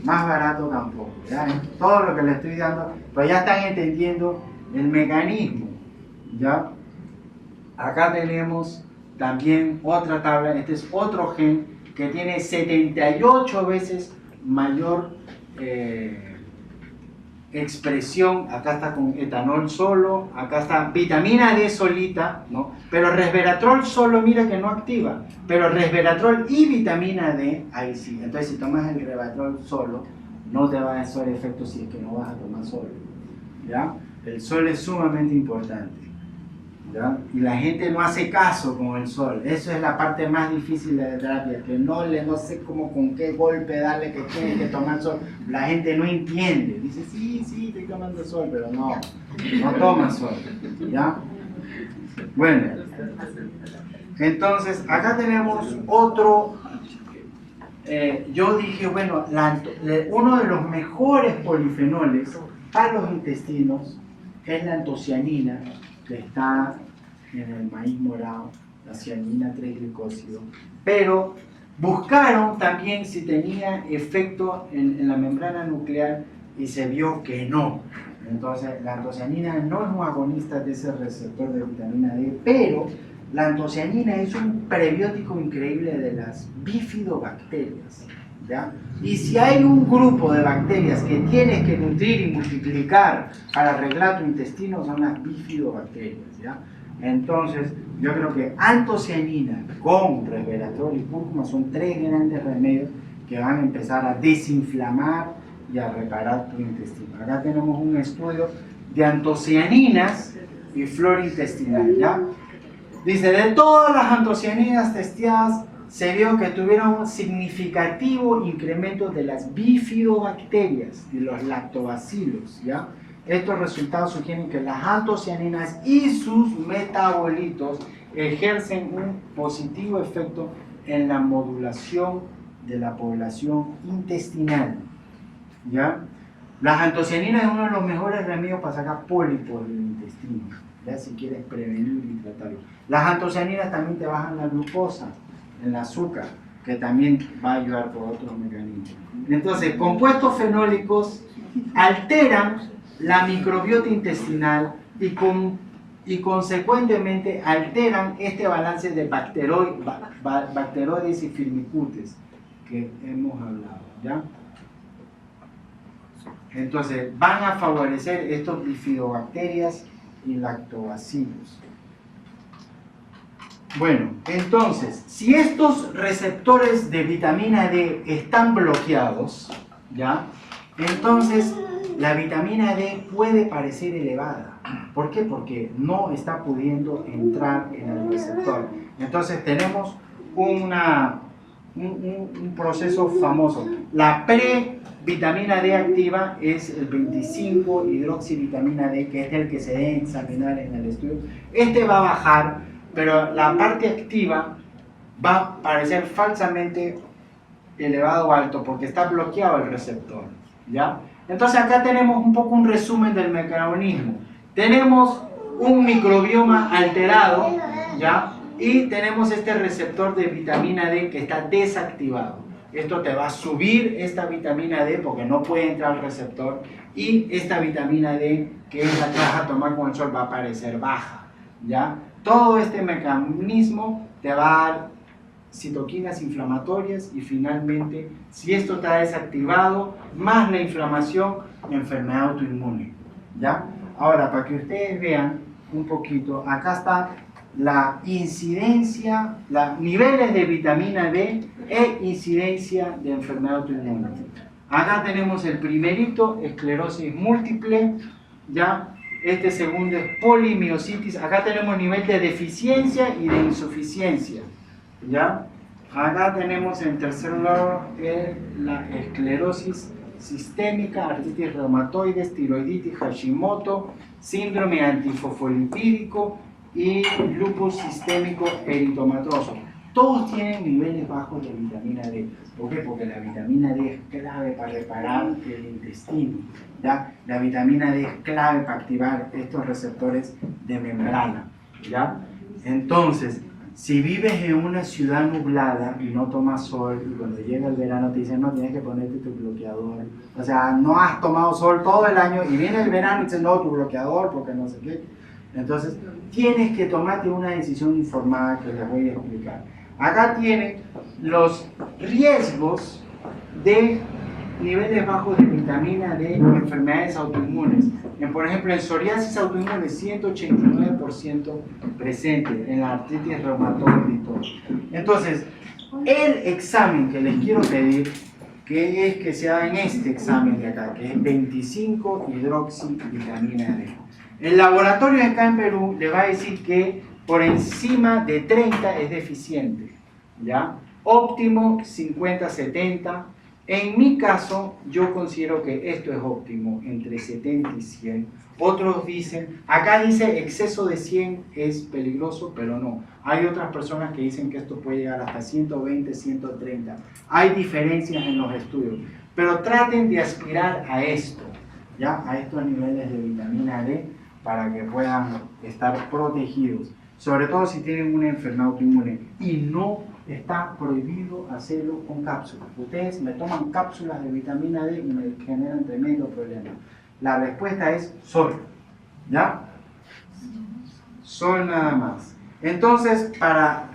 más barato tampoco, ¿ya? Todo lo que le estoy dando, pues ya están entendiendo el mecanismo, ¿ya? Acá tenemos también otra tabla, este es otro gen que tiene 78 veces mayor expresión. Acá está con etanol solo, acá está vitamina D solita, ¿no? Pero resveratrol solo, mira que no activa, pero resveratrol y vitamina D, ahí sí. Entonces si tomas el resveratrol solo, no te va a hacer efecto si es que no vas a tomar sol, ¿ya? El sol es sumamente importante, ¿ya? Y la gente no hace caso con el sol. Eso es la parte más difícil de la terapia, que no sé cómo, con qué golpe darle, que tiene que tomar sol. La gente no entiende, dice sí, estoy tomando sol, pero no toma sol, ¿ya? Bueno, entonces acá tenemos otro. Yo dije, bueno, uno de los mejores polifenoles para los intestinos es la antocianina, que está en el maíz morado, la cianina 3-glicósido, pero buscaron también si tenía efecto en la membrana nuclear y se vio que no. Entonces la antocianina no es un agonista de ese receptor de vitamina D, pero la antocianina es un prebiótico increíble de las bifidobacterias, ¿ya? Y si hay un grupo de bacterias que tienes que nutrir y multiplicar para arreglar tu intestino, son las bifidobacterias, ¿ya? Entonces, yo creo que antocianina con resveratrol y cúrcuma son 3 grandes remedios que van a empezar a desinflamar y a reparar tu intestino. Acá tenemos un estudio de antocianinas y flora intestinal, ¿ya? Dice, de todas las antocianinas testeadas, se vio que tuvieron un significativo incremento de las bifidobacterias y los lactobacilos, ¿ya? Estos resultados sugieren que las antocianinas y sus metabolitos ejercen un positivo efecto en la modulación de la población intestinal, ¿ya? Las antocianinas es uno de los mejores remedios para sacar pólipos del intestino, ¿ya? Si quieres prevenir y tratarlo. Las antocianinas también te bajan la glucosa, el azúcar, que también va a ayudar por otros mecanismos. Entonces, compuestos fenólicos alteran la microbiota intestinal y consecuentemente alteran este balance de bacteroides y firmicutes que hemos hablado, ¿ya? Entonces, van a favorecer estos bifidobacterias y lactobacilos. Bueno, entonces, si estos receptores de vitamina D están bloqueados, ¿ya? Entonces, la vitamina D puede parecer elevada, ¿Por qué? Porque no está pudiendo entrar en el receptor. Entonces tenemos un proceso famoso. La previtamina D activa es el 25-hidroxivitamina D, que es el que se debe examinar en el estudio. Este va a bajar, pero la parte activa va a parecer falsamente elevado o alto porque está bloqueado el receptor, ¿ya? Entonces acá tenemos un poco un resumen del mecanismo. Tenemos un microbioma alterado, ¿ya? Y tenemos este receptor de vitamina D que está desactivado. Esto te va a subir esta vitamina D porque no puede entrar al receptor, y esta vitamina D, que es la que vas a tomar con el sol, va a aparecer baja, ¿ya? Todo este mecanismo te va a dar citoquinas inflamatorias, y finalmente, si esto está desactivado, más la inflamación, enfermedad autoinmune, ¿ya? Ahora, para que ustedes vean un poquito, acá está la incidencia, los niveles de vitamina D e incidencia de enfermedad autoinmune. Acá tenemos el primerito, esclerosis múltiple, ¿ya? Este segundo es polimiositis. Acá tenemos nivel de deficiencia y de insuficiencia, ¿ya? Acá tenemos en tercer lugar la esclerosis sistémica, artritis reumatoide, tiroiditis, Hashimoto, síndrome antifosfolipídico y lupus sistémico eritomatoso. Todos tienen niveles bajos de vitamina D. ¿Por qué? Porque la vitamina D es clave para reparar el intestino, ¿ya? La vitamina D es clave para activar estos receptores de membrana, ¿ya? Entonces, si vives en una ciudad nublada y no tomas sol, y cuando llega el verano te dicen, no, tienes que ponerte tu bloqueador, o sea, no has tomado sol todo el año y viene el verano y dices, no, tu bloqueador, porque no sé qué. Entonces, tienes que tomarte una decisión informada que les voy a explicar. Acá tienen los riesgos de niveles bajos de vitamina D en enfermedades autoinmunes. Por ejemplo, en psoriasis autoinmune, 189% presente, en la artritis reumatoide y todo. Entonces, el examen que les quiero pedir, que es que se haga en este examen de acá, que es 25-hidroxivitamina D. El laboratorio acá en Perú le va a decir que por encima de 30 es deficiente, ¿ya? Óptimo 50-70. En mi caso, yo considero que esto es óptimo, entre 70 y 100. Otros dicen, acá dice exceso de 100 es peligroso, pero no. Hay otras personas que dicen que esto puede llegar hasta 120, 130. Hay diferencias en los estudios, pero traten de aspirar a esto, ¿ya? A estos niveles de vitamina D para que puedan estar protegidos. Sobre todo si tienen una enfermedad autoinmune. Y no está prohibido hacerlo con cápsulas. Ustedes me toman cápsulas de vitamina D y me generan tremendo problema. La respuesta es sol, ¿ya? Sol nada más. Entonces, para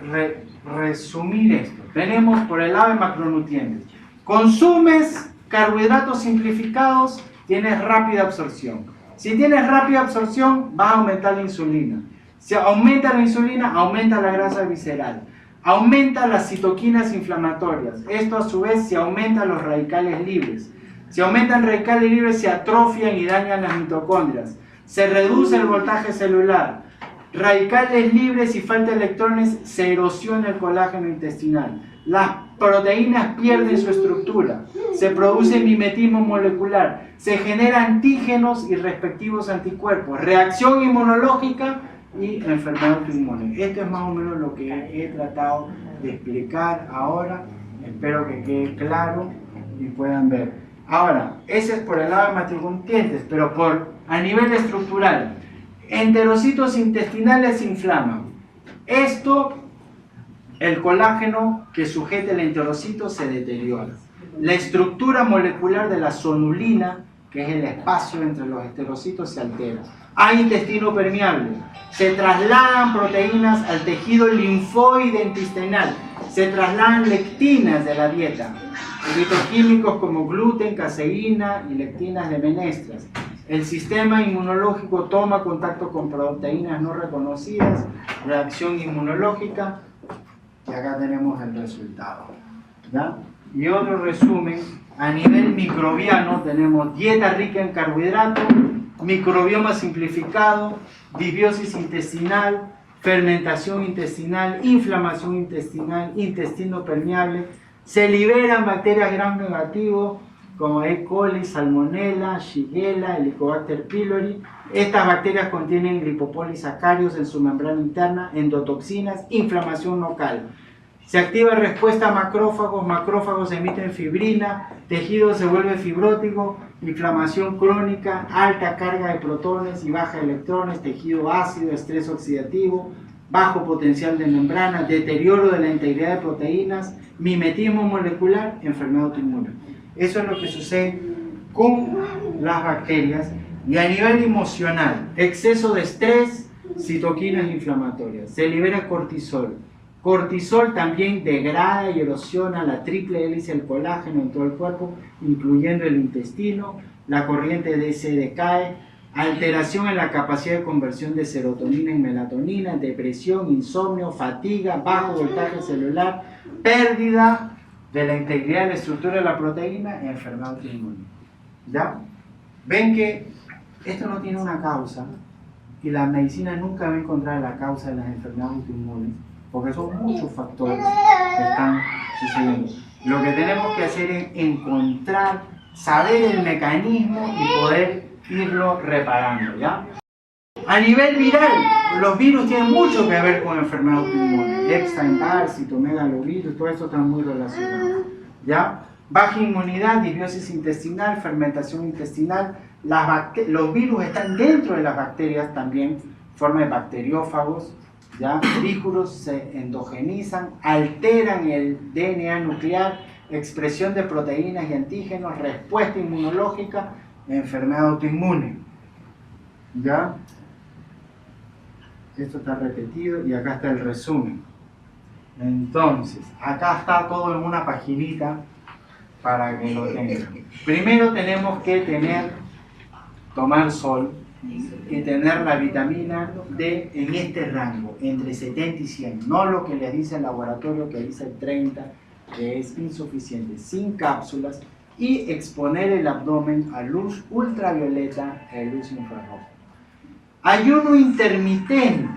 resumir esto, tenemos por el lado de macronutrientes. Consumes carbohidratos simplificados, tienes rápida absorción. Si tienes rápida absorción, vas a aumentar la insulina. Si aumenta la insulina, aumenta la grasa visceral. Aumenta las citoquinas inflamatorias. Esto a su vez se aumenta los radicales libres. Si aumentan radicales libres, se atrofian y dañan las mitocondrias. Se reduce el voltaje celular. Radicales libres y falta de electrones, se erosiona el colágeno intestinal. Las proteínas pierden su estructura. Se produce mimetismo molecular. Se generan antígenos y respectivos anticuerpos. Reacción inmunológica y enfermedad autoinmune. Esto es más o menos lo que he tratado de explicar ahora. Espero que quede claro y puedan ver. Ahora, ese es por el lado de macronutrientes, pero a nivel estructural, enterocitos intestinales se inflaman. Esto, el colágeno que sujeta el enterocito se deteriora. La estructura molecular de la zonulina, que es el espacio entre los enterocitos, se altera. Hay intestino permeable. Se trasladan proteínas al tejido linfoide intestinal. Se trasladan lectinas de la dieta. Fitoquímicos como gluten, caseína y lectinas de menestras. El sistema inmunológico toma contacto con proteínas no reconocidas, reacción inmunológica, y acá tenemos el resultado, ¿ya? Y otro resumen, a nivel microbiano tenemos dieta rica en carbohidratos, microbioma simplificado, disbiosis intestinal, fermentación intestinal, inflamación intestinal, intestino permeable. Se liberan bacterias gram negativo como E. coli, Salmonella, Shigella, Helicobacter pylori. Estas bacterias contienen lipopolisacáridos en su membrana interna, endotoxinas, inflamación local. Se activa respuesta a macrófagos, macrófagos emiten fibrina, tejido se vuelve fibrótico, inflamación crónica, alta carga de protones y baja de electrones, tejido ácido, estrés oxidativo, bajo potencial de membrana, deterioro de la integridad de proteínas, mimetismo molecular, enfermedad autoinmune. Eso es lo que sucede con las bacterias. Y a nivel emocional, exceso de estrés, citoquinas inflamatorias, se libera cortisol. Cortisol también degrada y erosiona la triple hélice del colágeno en todo el cuerpo, incluyendo el intestino. La corriente DC decae, alteración en la capacidad de conversión de serotonina en melatonina, depresión, insomnio, fatiga, bajo voltaje celular, pérdida de la integridad de la estructura de la proteína, enfermedad autoinmune. ¿Ya? Ven que esto no tiene una causa y la medicina nunca va a encontrar la causa de las enfermedades autoinmunes, porque son muchos factores que están sucediendo. Lo que tenemos que hacer es encontrar, saber el mecanismo y poder irlo reparando, ¿ya? A nivel viral, los virus tienen mucho que ver con enfermedades autoinmunes. Epstein-Barr, citomegalovirus, todo eso está muy relacionado, ¿ya? Baja inmunidad, disbiosis intestinal, fermentación intestinal. Los virus están dentro de las bacterias también, forma de bacteriófagos, ¿ya? Vículos se endogenizan, alteran el DNA nuclear, expresión de proteínas y antígenos, respuesta inmunológica, enfermedad autoinmune. ¿Ya? Esto está repetido y acá está el resumen. Entonces, acá está todo en una paginita para que lo tengan. Primero tenemos que tomar sol y tener la vitamina D en este rango, entre 70 y 100, no lo que les dice el laboratorio que dice 30, que es insuficiente, sin cápsulas, y exponer el abdomen a luz ultravioleta y luz infrarroja. Ayuno intermitente.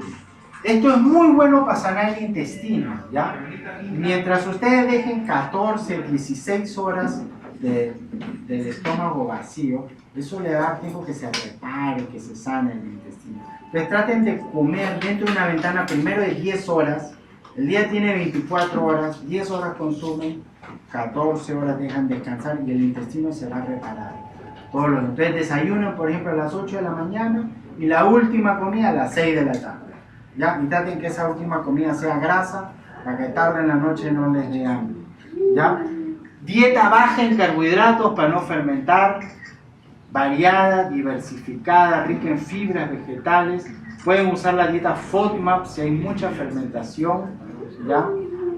Esto es muy bueno para sanar el intestino, ¿ya? Mientras ustedes dejen 14, 16 horas del estómago vacío, eso le da tiempo que se repare, que se sane el intestino. Entonces traten de comer dentro de una ventana primero de 10 horas. El día tiene 24 horas, 10 horas consumen, 14 horas dejan descansar y el intestino se va a reparar. Entonces desayunan, por ejemplo, a las 8 de la mañana y la última comida a las 6 de la tarde. ¿Ya? Y traten que esa última comida sea grasa para que tarde en la noche no les dé hambre. ¿Ya? Dieta baja en carbohidratos para no fermentar, variada, diversificada, rica en fibras vegetales. Pueden usar la dieta FODMAP si hay mucha fermentación, ¿ya?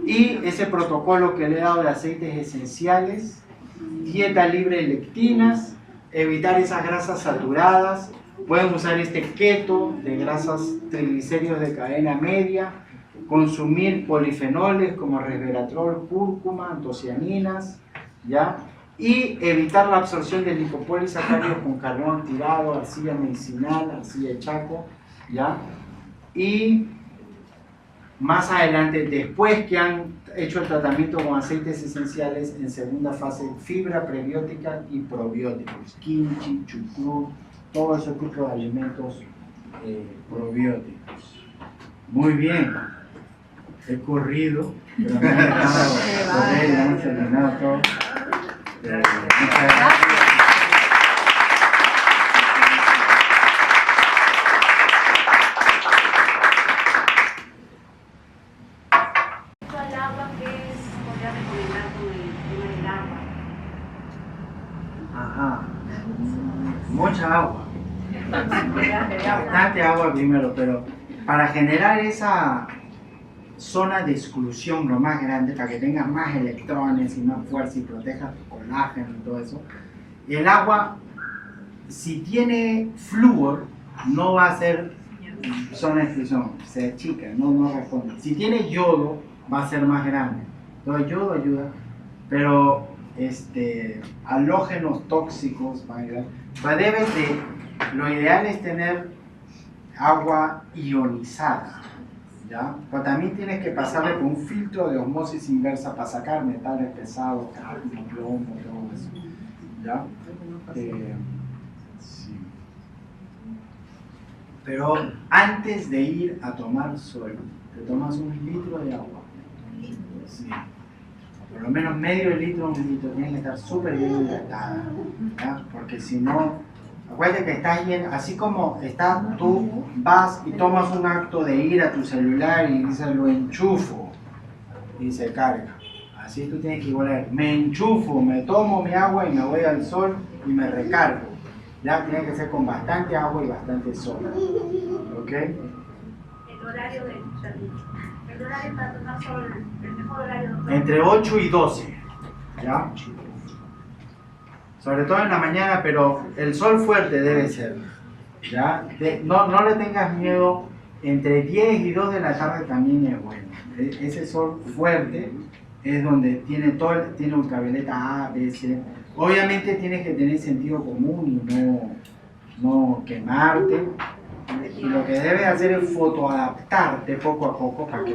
Y ese protocolo que le he dado de aceites esenciales, dieta libre de lectinas, evitar esas grasas saturadas. Pueden usar este keto de grasas triglicéridos de cadena media, consumir polifenoles como resveratrol, cúrcuma, antocianinas, ¿ya? Y evitar la absorción de lipopolisacáridos con carbón tirado, arcilla medicinal, arcilla de chaco, ¿ya? Y más adelante, después que han hecho el tratamiento con aceites esenciales, en segunda fase, fibra prebiótica y probióticos, kimchi, chucrut, todo ese tipo de alimentos probióticos. Muy bien, he corrido, pero me ha dejado correr, hemos terminado todo. Muchas gracias. ¿El agua que podría recomendar con el tema del agua? Ajá, mucha agua. Bastante agua primero, pero para generar esa zona de exclusión lo más grande, para que tengas más electrones y más fuerza y protejas tu colágeno y todo eso, el agua, si tiene flúor, no va a ser zona de exclusión, se achica, no responde. Si tiene yodo, va a ser más grande. Entonces, yodo ayuda, pero halógenos tóxicos van a ayudar. Debes de lo ideal es tener agua ionizada, ¿ya? Pero también tienes que pasarle por un filtro de osmosis inversa para sacar metales pesados, cadmio, plomo, todo eso, ¿ya? Sí. Pero antes de ir a tomar sol, te tomas 1 litro de agua. Sí. Por lo menos medio litro, 1 litro, tienes que estar súper bien hidratada, ¿ya? Porque si no, acuérdate que estás yendo, así como estás, tú vas y tomas un acto de ir a tu celular y dices lo enchufo y se carga. Así tú tienes que igualar, me enchufo, me tomo mi agua y me voy al sol y me recargo. Ya tiene que ser con bastante agua y bastante sol. ¿Ok? El horario el horario para tomar sol, el mejor horario. Entre 8 y 12. ¿Ya? Sobre todo en la mañana, pero el sol fuerte debe ser. ¿Ya? No le tengas miedo. Entre 10 y 2 de la tarde también es bueno. Ese sol fuerte es donde tiene ultravioleta A, B, C. Obviamente tienes que tener sentido común y no quemarte. Y lo que debes hacer es fotoadaptarte poco a poco para que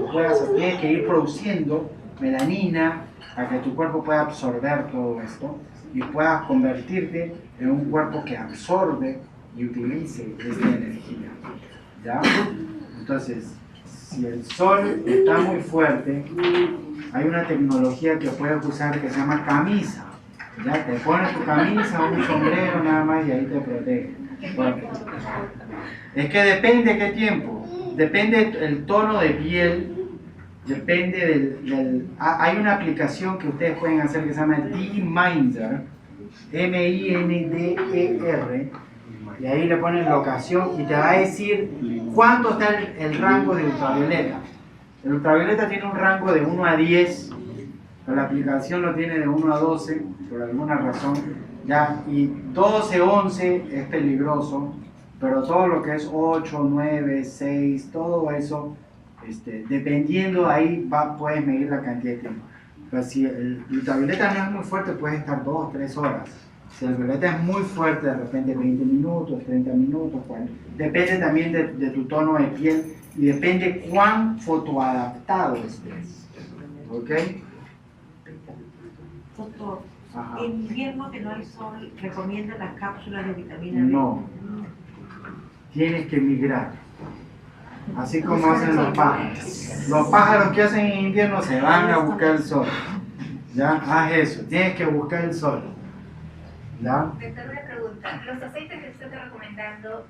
tienes que ir produciendo melanina para que tu cuerpo pueda absorber todo esto y puedas convertirte en un cuerpo que absorbe y utilice esta energía. ¿Ya? Entonces, si el sol está muy fuerte, hay una tecnología que puedes usar que se llama camisa. Ya te pones tu camisa, un sombrero nada más y ahí te protege. Bueno, es que depende de qué tiempo, depende el tono de piel, depende hay una aplicación que ustedes pueden hacer que se llama D-Minder, M-I-N-D-E-R, y ahí le ponen la ocasión y te va a decir cuánto está el rango de ultravioleta. El ultravioleta tiene un rango de 1 a 10, pero la aplicación lo tiene de 1 a 12, por alguna razón, ¿ya? Y 12, 11 es peligroso, pero todo lo que es 8, 9, 6, todo eso, dependiendo ahí puedes medir la cantidad de tiempo. Pero si el ultravioleta no es muy fuerte, puedes estar 2, 3 horas. Si el violeta es muy fuerte, de repente 20 minutos, 30 minutos, 40. Depende también de tu tono de piel y depende cuán fotoadaptado estés. ¿Ok? Doctor, Ajá. en invierno que no hay sol, ¿recomienda las cápsulas de vitamina D? No. Tienes que migrar. Así como hacen los pájaros. Los pájaros que hacen en invierno se van a buscar el sol. ¿Ya? Haz eso. Tienes que buscar el sol. ¿Ya? Doctor, una pregunta. Los aceites que usted está recomendando,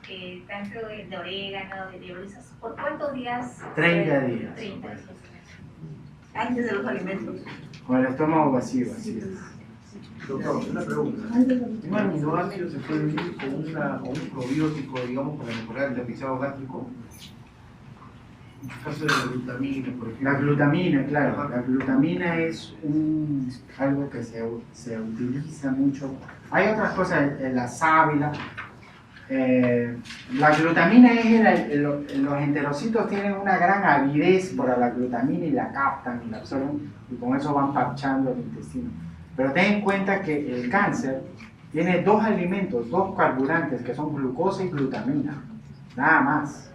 tanto de orégano, de diabolitos, ¿por cuántos días? 30 días. 30 días. Antes de los alimentos. Con el estómago vacío, así es. Doctor, una pregunta. ¿Un aminoácido se puede unir con un probiótico, digamos, para mejorar el tapizado gástrico? En el caso de la glutamina, por ejemplo. La glutamina, claro. La glutamina es algo que se utiliza mucho. Hay otras cosas, la sábila. La glutamina es los enterocitos tienen una gran avidez por la glutamina y la captan y la absorben y con eso van parchando el intestino. Pero ten en cuenta que el cáncer tiene 2 alimentos, 2 carburantes que son glucosa y glutamina, nada más.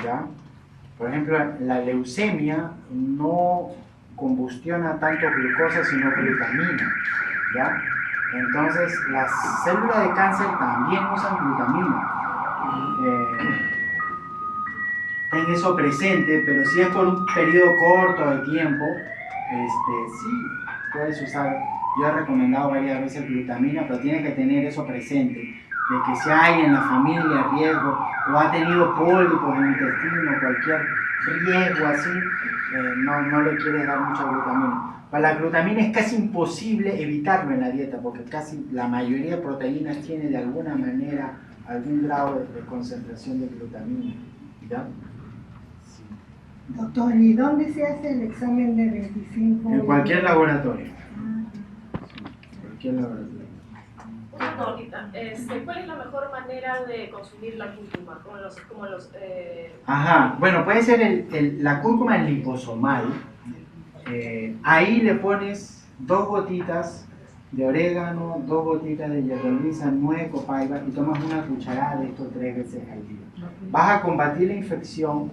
¿Ya? Por ejemplo, la leucemia no combustiona tanto glucosa sino glutamina. ¿Ya? Entonces, las células de cáncer también usan glutamina. Ten eso presente, pero si es por un periodo corto de tiempo, sí, puedes usar. Yo he recomendado varias veces glutamina, pero tienes que tener eso presente, de que si hay en la familia riesgo, o ha tenido pólipos en el intestino, cualquier riesgo así, no le quieres dar mucha glutamina. Para la glutamina es casi imposible evitarlo en la dieta, porque casi la mayoría de proteínas tiene de alguna manera algún grado de concentración de glutamina. ¿Ya? Sí. Doctor, ¿y dónde se hace el examen de 25? En cualquier laboratorio. Cualquier laboratorio. Doctor, ¿cuál es la mejor manera de consumir la cúrcuma? Ajá, bueno, puede ser la cúrcuma liposomal. Ahí le pones 2 gotitas de orégano, 2 gotitas de hierbabuena, 9 copaiba y tomas una cucharada de esto 3 veces al día. Vas a combatir la infección,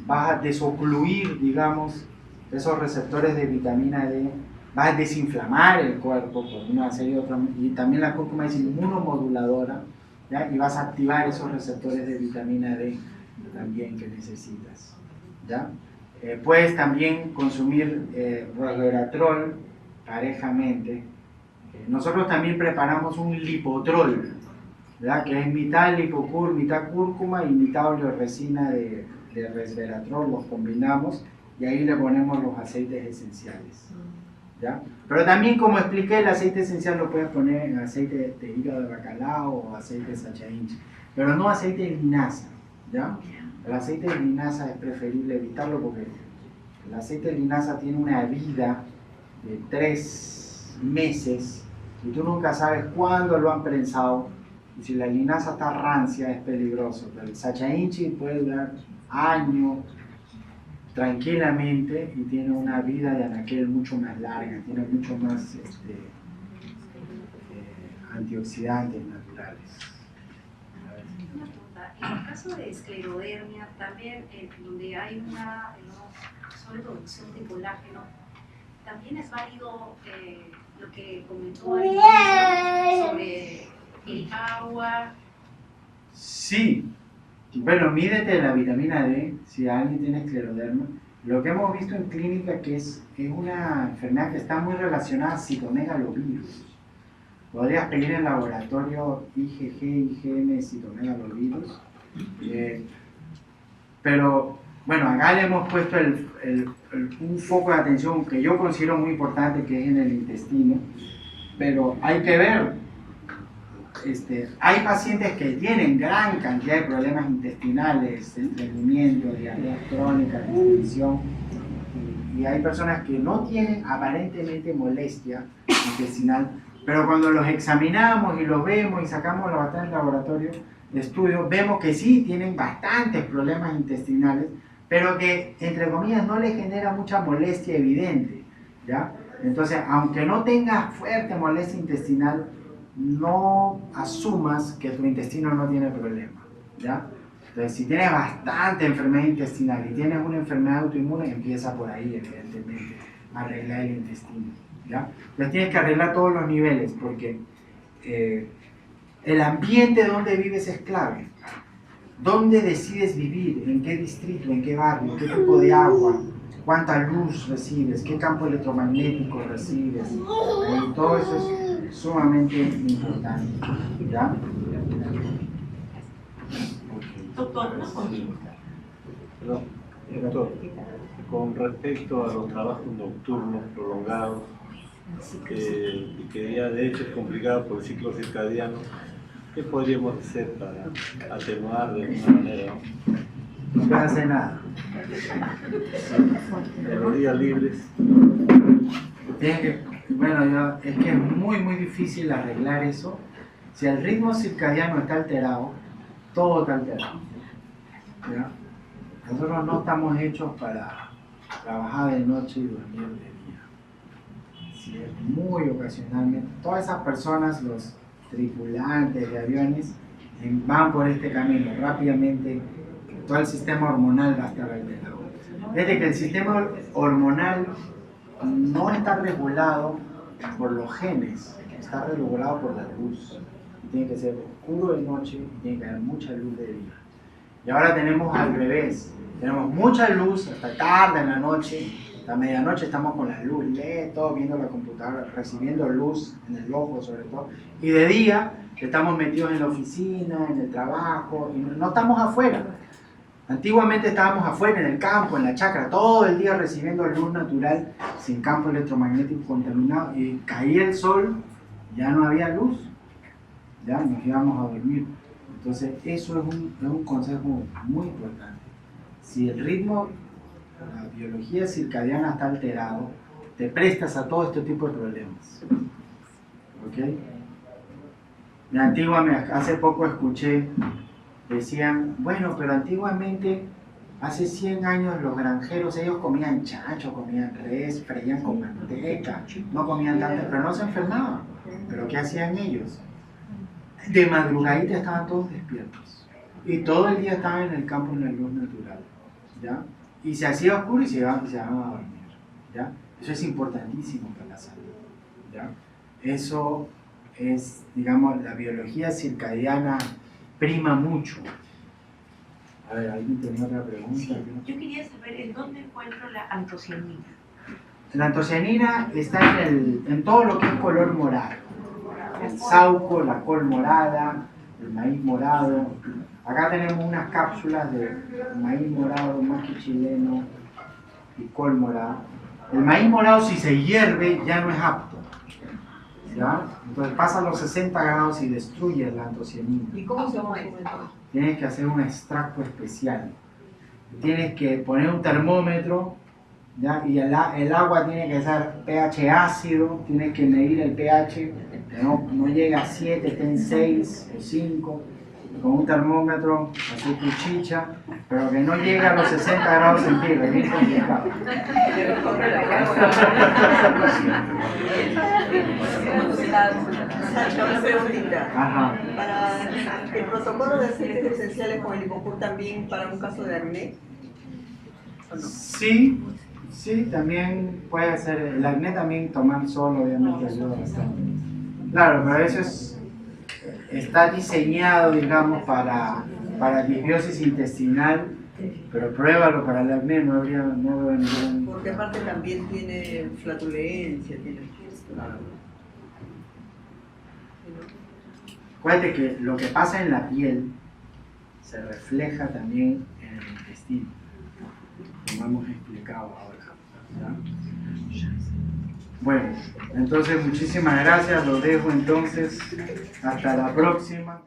vas a desocluir, digamos, esos receptores de vitamina D, vas a desinflamar el cuerpo por una serie de otras, y también la cúrcuma es inmunomoduladora, ¿ya? Y vas a activar esos receptores de vitamina D también que necesitas, ¿ya? Puedes también consumir resveratrol parejamente. Nosotros también preparamos un lipotrol, ¿verdad? Que es mitad lipocur, mitad cúrcuma y mitad oleoresina de resveratrol, los combinamos y ahí le ponemos los aceites esenciales, ¿ya? Pero también, como expliqué, el aceite esencial lo puedes poner en aceite de hígado de bacalao o aceite de sacha inchi, pero no aceite de linaza, ¿ya? El aceite de linaza es preferible evitarlo porque el aceite de linaza tiene una vida de 3 meses y tú nunca sabes cuándo lo han prensado, y si la linaza está rancia es peligroso, pero el sacha inchi puede durar años tranquilamente y tiene una vida de anaquel mucho más larga, tiene mucho más antioxidantes naturales. Una pregunta, en el caso de esclerodermia, también donde hay una sobreproducción de colágeno, también es válido lo que comentó al inicio sobre el agua. Sí, bueno, mídete la vitamina D si alguien tiene esclerodermia. Lo que hemos visto en clínica que es una enfermedad que está muy relacionada a citomegalovirus. Podrías pedir en laboratorio IgG, IgM, citomegalovirus. Pero bueno, acá le hemos puesto un foco de atención que yo considero muy importante, que es en el intestino. Pero hay que ver, hay pacientes que tienen gran cantidad de problemas intestinales, estreñimiento, diarrea crónica, constipación, y hay personas que no tienen aparentemente molestia intestinal, pero cuando los examinamos y los vemos y sacamos la bastante del laboratorio de estudio, vemos que sí tienen bastantes problemas intestinales, pero que, entre comillas, no les genera mucha molestia evidente, ¿ya? Entonces, aunque no tengas fuerte molestia intestinal, no asumas que tu intestino no tiene problema, ¿ya? Entonces, si tienes bastante enfermedad intestinal y tienes una enfermedad autoinmune, empieza por ahí, evidentemente, a arreglar el intestino, ¿ya? Entonces, tienes que arreglar todos los niveles, porque el ambiente donde vives es clave. ¿Dónde decides vivir? ¿En qué distrito? ¿En qué barrio? ¿Qué tipo de agua? ¿Cuánta luz recibes? ¿Qué campo electromagnético recibes? Y todo eso es sumamente importante, ¿ya? Doctor, una consulta. Perdón, doctor, con respecto a los trabajos nocturnos prolongados, y que ya de hecho es complicado por el ciclo circadiano, ¿qué podríamos hacer para atenuar de alguna manera? No puedes hacer nada. En los días libres. Bueno, es que es muy difícil arreglar eso. Si el ritmo circadiano está alterado, todo está alterado, ¿ya? Nosotros no estamos hechos para trabajar de noche y dormir de día. Si es muy ocasionalmente, todas esas personas, los tripulantes de aviones, van por este camino. Rápidamente todo el sistema hormonal va a estar alterado. Desde que el sistema hormonal no está regulado por los genes, está regulado por la luz. Tiene que ser oscuro de noche y tiene que haber mucha luz de día. Y ahora tenemos al revés, tenemos mucha luz hasta tarde en la noche, hasta medianoche estamos con la luz LED, todo viendo la computadora, recibiendo luz en el ojo sobre todo, y de día estamos metidos en la oficina, en el trabajo, y no estamos afuera. Antiguamente estábamos afuera, en el campo, en la chacra, todo el día recibiendo luz natural, sin campo electromagnético contaminado, y caía el sol, ya no había luz, ya nos íbamos a dormir. Entonces eso es un consejo muy importante. Si el ritmo, la biología circadiana está alterado, te prestas a todo este tipo de problemas. ¿Ok? Hace poco escuché, decían, bueno, pero antiguamente Hace 100 años los granjeros, ellos comían chancho, comían res, freían con manteca, no comían tanto, pero no se enfermaban. ¿Pero qué hacían ellos? De madrugadita estaban todos despiertos. Y todo el día estaban en el campo en la luz natural. ¿Ya? Y se hacía oscuro y se iban a dormir. ¿Ya? Eso es importantísimo para la salud. ¿Ya? Eso es, digamos, la biología circadiana prima mucho. A ver, ¿alguien tenía otra pregunta? Sí, yo quería saber en dónde encuentro la antocianina. La antocianina está en todo lo que es color morado. El sauco, la col morada, el maíz morado. Acá tenemos unas cápsulas de maíz morado, maqui chileno y col morada. El maíz morado, si se hierve, ya no es apto. ¿Ya? Entonces pasa a los 60 grados y destruye la antocianina. ¿Y cómo se mueve? Tienes que hacer un extracto especial. Tienes que poner un termómetro, ¿ya? Y el agua tiene que ser pH ácido, tienes que medir el pH, que no llegue a 7, esté en 6 o 5, con un termómetro, hacer tu chicha, pero que no llegue a los 60 grados centígrados, es bien complicado. Una preguntita. Ajá. Para el protocolo de aceites esenciales con el licopur también para un caso de acné. ¿O no? Sí, sí, también puede ser. El acné también tomar sol obviamente ayuda bastante. Claro, pero eso está diseñado, digamos, para disbiosis intestinal, pero pruébalo para el acné, no veo ningún... Porque aparte también tiene flatulencia, tiene... Acuérdate que lo que pasa en la piel se refleja también en el intestino, como hemos explicado ahora. ¿Ya? Bueno, entonces muchísimas gracias, los dejo entonces, hasta la próxima.